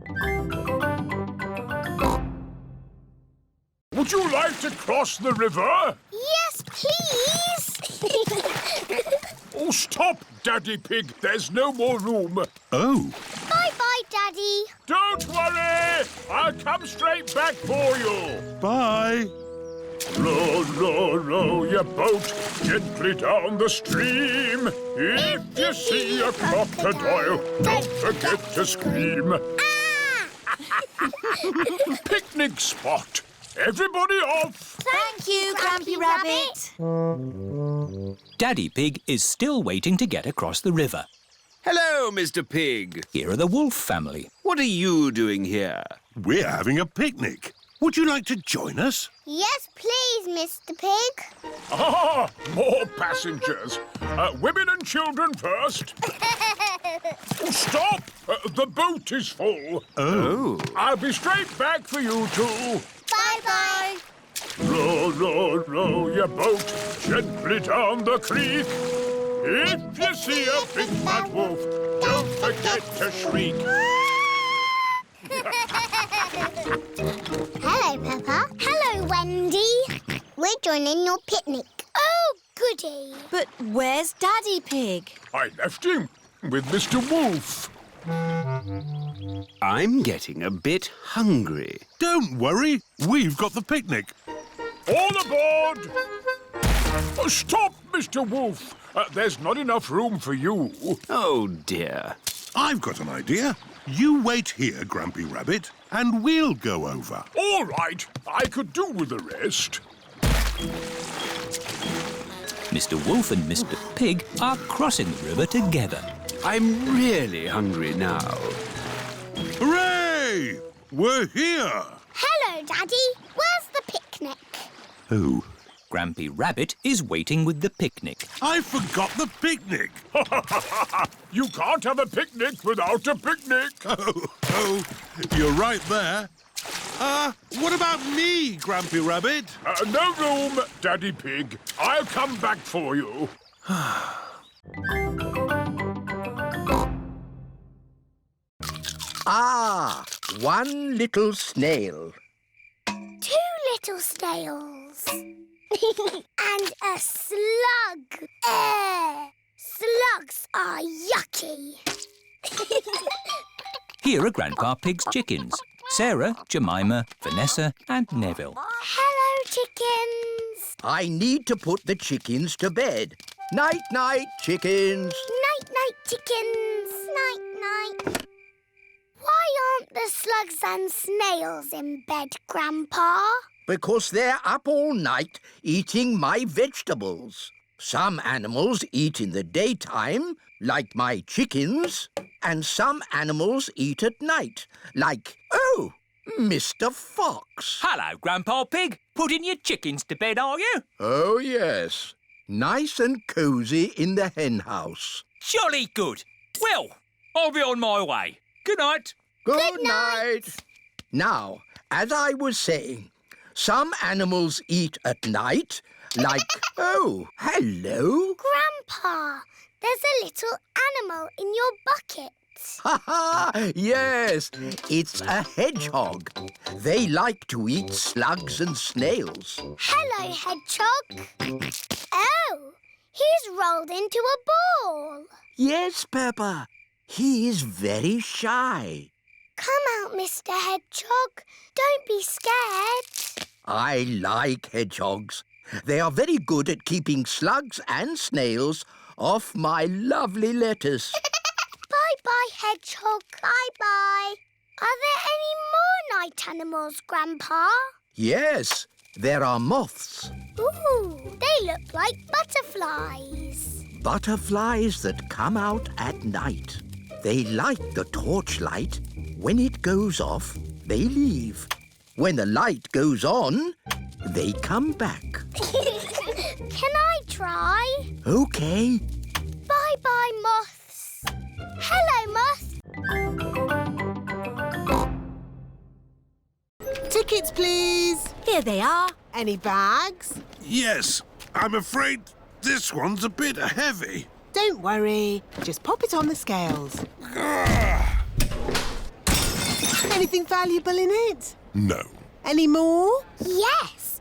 Would you like to cross the river? Yes, please. Oh, stop, Daddy Pig. There's no more room. Oh. Bye-bye, Daddy. Don't worry. I'll come straight back for you. Bye. Row, row, row your boat gently down the stream. If you see a crocodile, don't forget to scream. Picnic spot. Everybody off. Thank you, Grumpy Rabbit. Daddy Pig is still waiting to get across the river. Hello, Mr. Pig. Here are the Wolf family. What are you doing here? We're having a picnic. Would you like to join us? Yes, please, Mr. Pig. Ah, more passengers. Women and children first. Oh, stop! The boat is full. Oh. I'll be straight back for you two. Bye-bye. Row, row, row your boat gently down the creek. If you see a big fat wolf, don't forget to shriek. Hello, Peppa. Hello, Wendy. We're joining your picnic. Oh, goody. But where's Daddy Pig? I left him with Mr. Wolf. I'm getting a bit hungry. Don't worry, we've got the picnic. All aboard! Stop, Mr. Wolf. There's not enough room for you. Oh, dear. I've got an idea. You wait here, Grumpy Rabbit, and we'll go over. All right, I could do with the rest. Mr. Wolf and Mr. Pig are crossing the river together. I'm really hungry now. Hooray! We're here! Hello, Daddy. Where's the picnic? Who? Grampy Rabbit is waiting with the picnic. I forgot the picnic! You can't have a picnic without a picnic. Oh, you're right there. What about me, Grampy Rabbit? No room, Daddy Pig. I'll come back for you. Ah, one little snail. 2 little snails. And a slug. Slugs are yucky. Here are Grandpa Pig's chickens. Sarah, Jemima, Vanessa and Neville. Hello, chickens. I need to put the chickens to bed. Night-night, chickens. Night-night, chickens. Night-night. Why aren't the slugs and snails in bed, Grandpa? Because they're up all night eating my vegetables. Some animals eat in the daytime, like my chickens, and some animals eat at night, like, Mr. Fox. Hello, Grandpa Pig. Putting your chickens to bed, are you? Oh, yes. Nice and cosy in the hen house. Jolly good. Well, I'll be on my way. Good night. Good night. Now, as I was saying, some animals eat at night, like... Oh, hello. Grandpa, there's a little animal in your bucket. Ha ha! Yes, it's a hedgehog. They like to eat slugs and snails. Hello, hedgehog. Oh, he's rolled into a ball. Yes, Peppa. He is very shy. Come out, Mr. Hedgehog. Don't be scared. I like hedgehogs. They are very good at keeping slugs and snails off my lovely lettuce. Bye-bye, hedgehog. Bye-bye. Are there any more night animals, Grandpa? Yes, there are moths. Ooh, they look like butterflies. Butterflies that come out at night. They like the torchlight. When it goes off, they leave. When the light goes on, they come back. Can I try? OK. Bye-bye, moths. Hello, moth. Tickets, please. Here they are. Any bags? Yes, I'm afraid this one's a bit heavy. Don't worry. Just pop it on the scales. Anything valuable in it? No. Any more? Yes.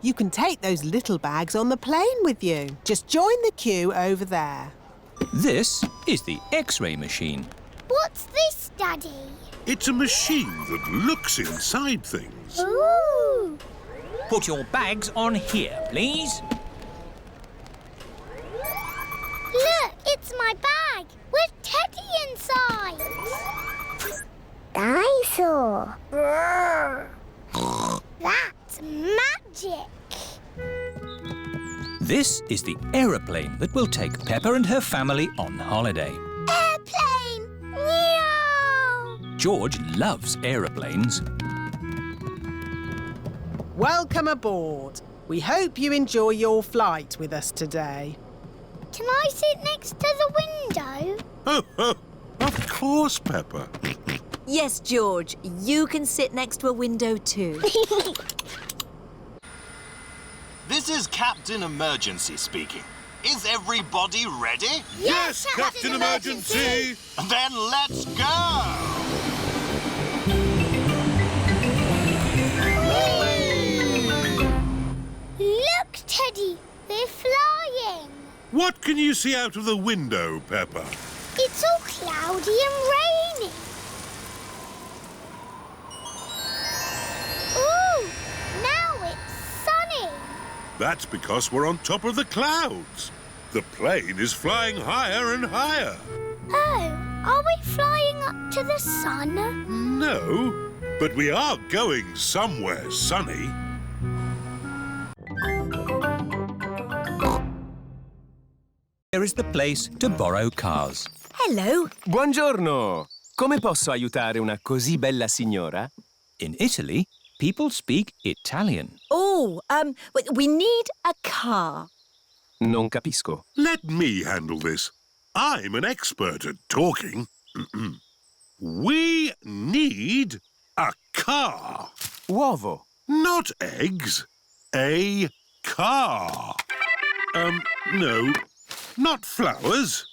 You can take those little bags on the plane with you. Just join the queue over there. This is the X-ray machine. What's this, Daddy? It's a machine that looks inside things. Ooh. Put your bags on here, please. Look, it's my bag with Teddy inside. Dinosaur. That's magic. This is the aeroplane that will take Peppa and her family on holiday. Airplane! Meow! George loves aeroplanes. Welcome aboard. We hope you enjoy your flight with us today. Can I sit next to the window? Of course, Peppa. Yes, George. You can sit next to a window too. This is Captain Emergency speaking. Is everybody ready? Yes, Captain Emergency! Then let's go! Look, Teddy, we're flying. What can you see out of the window, Peppa? It's all clouds cloudy and rainy. Ooh, now it's sunny. That's because we're on top of the clouds. The plane is flying higher and higher. Oh, are we flying up to the sun? No, but we are going somewhere sunny. Here is the place to borrow cars. Hello. Buongiorno. Come posso aiutare una così bella signora? In Italy, people speak Italian. Oh, we need a car. Non capisco. Let me handle this. I'm an expert at talking. We need a car. Uovo. Not eggs. A car. No. Not flowers.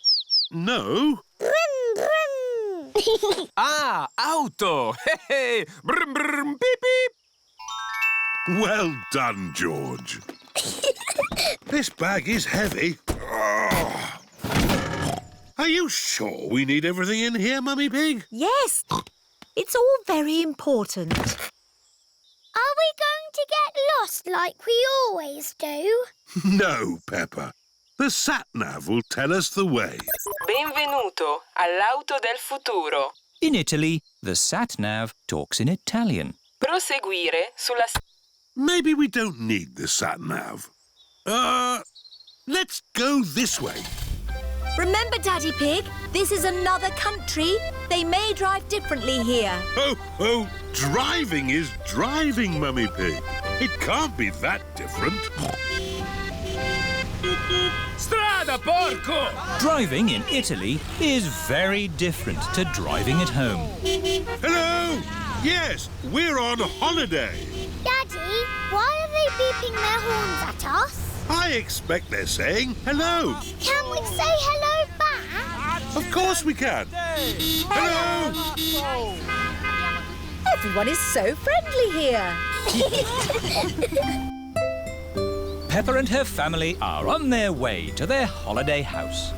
No. Brum, brum. Ah, auto. Hey, brum, brum, beep, beep. Well done, George. This bag is heavy. Oh. Are you sure we need everything in here, Mummy Pig? Yes. It's all very important. Are we going to get lost like we always do? No, Peppa. The sat-nav will tell us the way. Benvenuto all'auto del futuro. In Italy, the sat-nav talks in Italian. Proseguire sulla... Maybe we don't need the sat-nav. Let's go this way. Remember, Daddy Pig, this is another country. They may drive differently here. Oh, driving is driving, Mummy Pig. It can't be that different. Strada, porco! Driving in Italy is very different to driving at home. Hello! Yes, we're on holiday. Daddy, why are they beeping their horns at us? I expect they're saying hello. Can we say hello back? Of course we can. Hello! Everyone is so friendly here. Peppa and her family are on their way to their holiday house.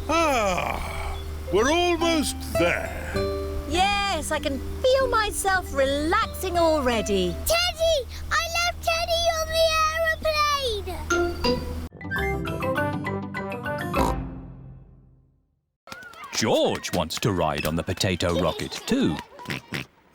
Ah, we're almost there. Yes, I can feel myself relaxing already. Teddy! I left Teddy on the aeroplane! George wants to ride on the potato rocket too.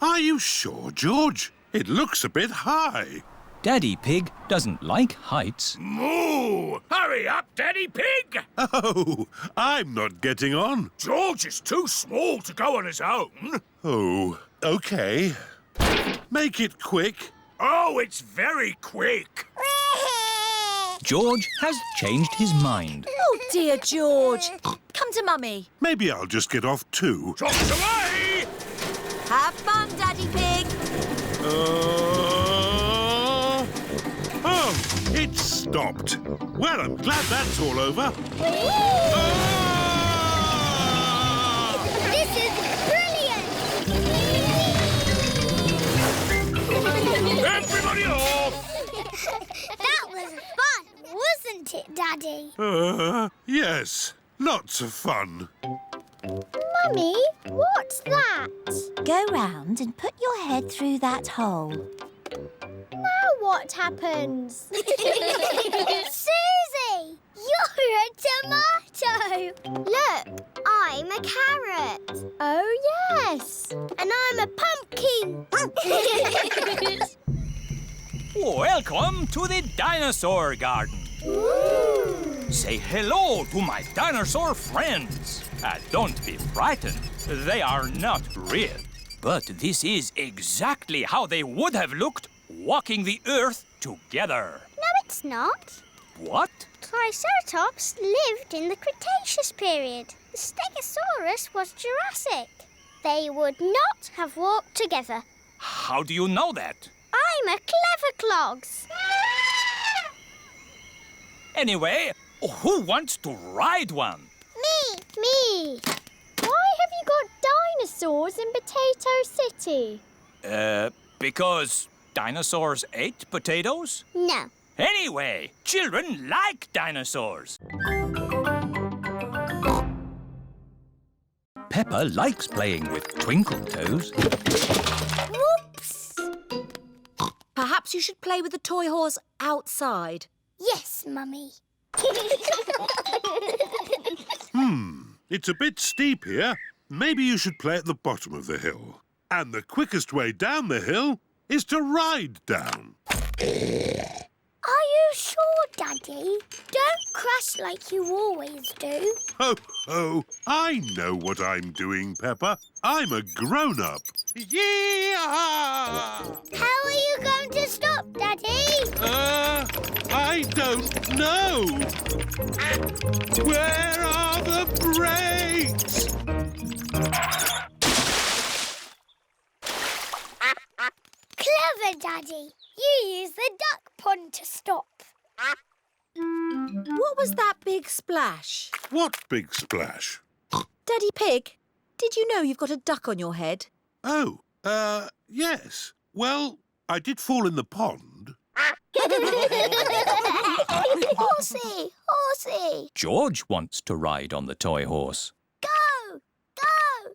Are you sure, George? It looks a bit high. Daddy Pig doesn't like heights. Moo! Hurry up, Daddy Pig! Oh, I'm not getting on. George is too small to go on his own. Oh, OK. Make it quick. Oh, it's very quick. George has changed his mind. Oh, dear George. Come to Mummy. Maybe I'll just get off too. Chops away! Have fun, Daddy Pig. Oh, it's stopped. Well, I'm glad that's all over. This is brilliant! Everybody off! That was fun, wasn't it, Daddy? Yes, lots of fun. Mummy, what's that? Go round and put your head through that hole. Now what happens? Susie! You're a tomato! Look, I'm a carrot. Oh, yes. And I'm a pumpkin. Welcome to the dinosaur garden. Ooh. Say hello to my dinosaur friends. Don't be frightened. They are not real. But this is exactly how they would have looked walking the earth together. No, it's not. What? Triceratops lived in the Cretaceous period. The Stegosaurus was Jurassic. They would not have walked together. How do you know that? I'm a clever clogs. Anyway, who wants to ride one? Me. Why have you got dinosaurs in Potato City? Because dinosaurs ate potatoes? No. Anyway, children like dinosaurs. Peppa likes playing with Twinkle Toes. Whoops! Perhaps you should play with the toy horse outside. Yes, Mummy. It's a bit steep here. Maybe you should play at the bottom of the hill. And the quickest way down the hill is to ride down. Are you sure, Daddy? Don't crash like you always do. Ho, ho! I know what I'm doing, Peppa. I'm a grown-up. Yee-haw! How are you going to stop, Daddy? I don't know. Where are the brakes? Clever, Daddy. You use the duck pond to stop. What was that big splash? What big splash? Daddy Pig, did you know you've got a duck on your head? Oh, yes. Well, I did fall in the pond. Horsey! Horsey! George wants to ride on the toy horse. Go! Go!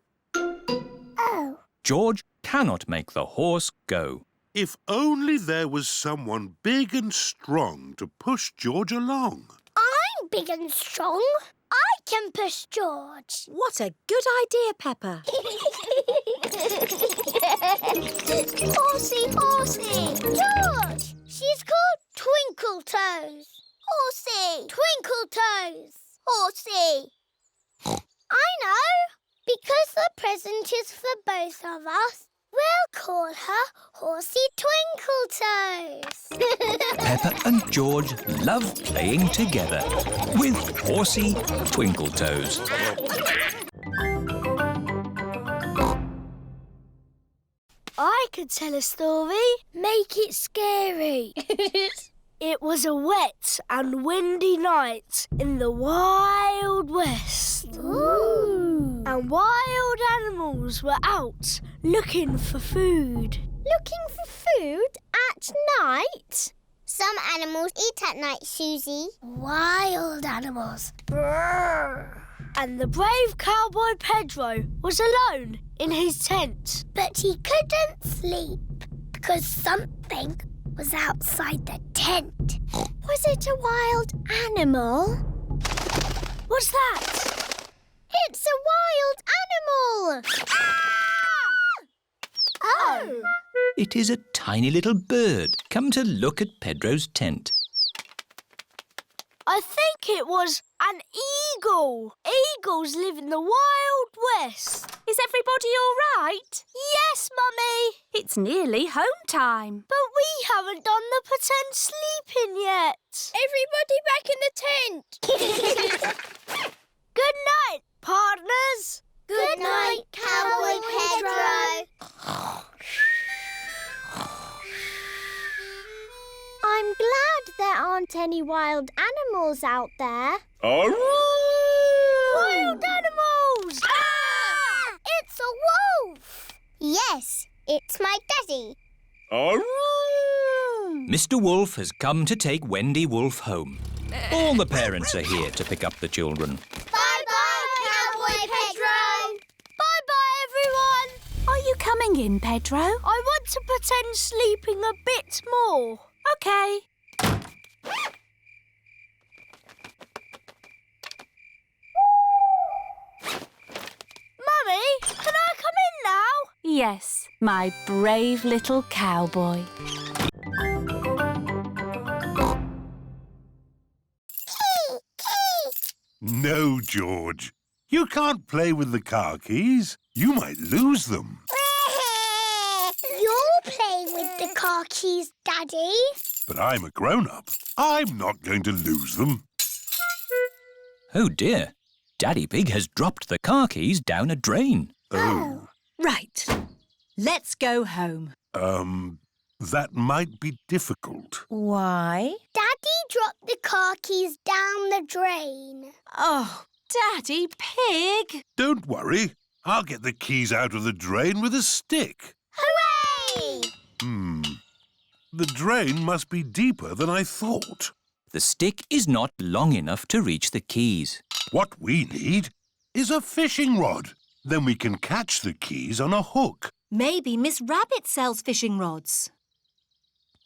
Oh. George cannot make the horse go. If only there was someone big and strong to push George along. I'm big and strong. I can push George. What a good idea, Peppa. Horsey, Horsey! George! She's called Twinkle Toes. Horsey! Twinkle Toes! Horsey! I know! Because the present is for both of us, we'll call her Horsey Twinkle Toes. Peppa and George love playing together with Horsey Twinkle Toes. I could tell a story. Make it scary. It was a wet and windy night in the Wild West. Ooh. And wild animals were out looking for food. Looking for food at night? Some animals eat at night, Susie. Wild animals. Brrr. And the brave cowboy Pedro was alone in his tent. But he couldn't sleep because something was outside the tent. Was it a wild animal? What's that? It's a wild animal! Ah! Oh! It is a tiny little bird come to look at Pedro's tent. I think it was an eagle. Eagles live in the Wild West. Is everybody all right? Yes, Mummy. It's nearly home time. But we haven't done the pretend sleeping yet. Everybody back in the tent. Good night, partners. Good night, Cowboy Pedro. I'm glad there aren't any wild animals out there. Wild animals! Ah! It's a wolf! Yes, it's my daddy. Mr. Wolf has come to take Wendy Wolf home. All the parents are here to pick up the children. Bye-bye, Cowboy Pedro! Bye-bye, everyone! Are you coming in, Pedro? I want to pretend sleeping a bit more. OK. Mummy, can I come in now? Yes, my brave little cowboy. No, George. You can't play with the car keys. You might lose them. You're playing with the car keys, Daddy. But I'm a grown-up. I'm not going to lose them. Oh dear, Daddy Pig has dropped the car keys down a drain. Oh. Right. Let's go home. That might be difficult. Why? Daddy dropped the car keys down the drain. Oh, Daddy Pig! Don't worry. I'll get the keys out of the drain with a stick. Hooray! The drain must be deeper than I thought. The stick is not long enough to reach the keys. What we need is a fishing rod. Then we can catch the keys on a hook. Maybe Miss Rabbit sells fishing rods.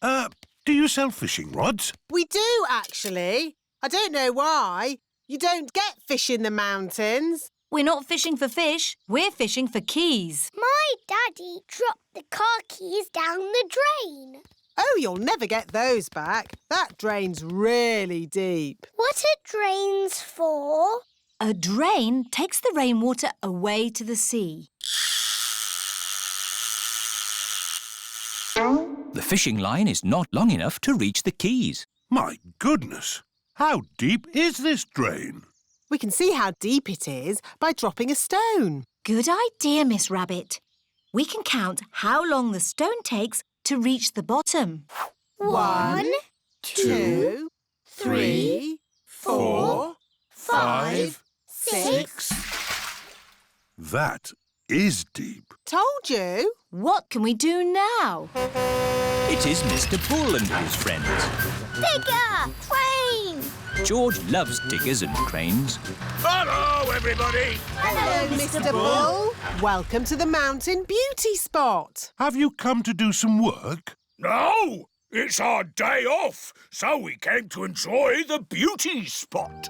Do you sell fishing rods? We do, actually. I don't know why. You don't get fish in the mountains. We're not fishing for fish. We're fishing for keys. My daddy dropped the car keys down the drain. Oh, you'll never get those back. That drain's really deep. What are drains for? A drain takes the rainwater away to the sea. The fishing line is not long enough to reach the keys. My goodness! How deep is this drain? We can see how deep it is by dropping a stone. Good idea, Miss Rabbit. We can count how long the stone takes to reach the bottom. 1, 2, 3, 4, 5, 6. That is deep. Told you. What can we do now? It is Mr. Bull and his friends. Digger! Crane! George loves diggers and cranes. Hello, everybody! Hello, Mr. Bull. Welcome to the mountain beauty spot. Have you come to do some work? No! It's our day off, so we came to enjoy the beauty spot.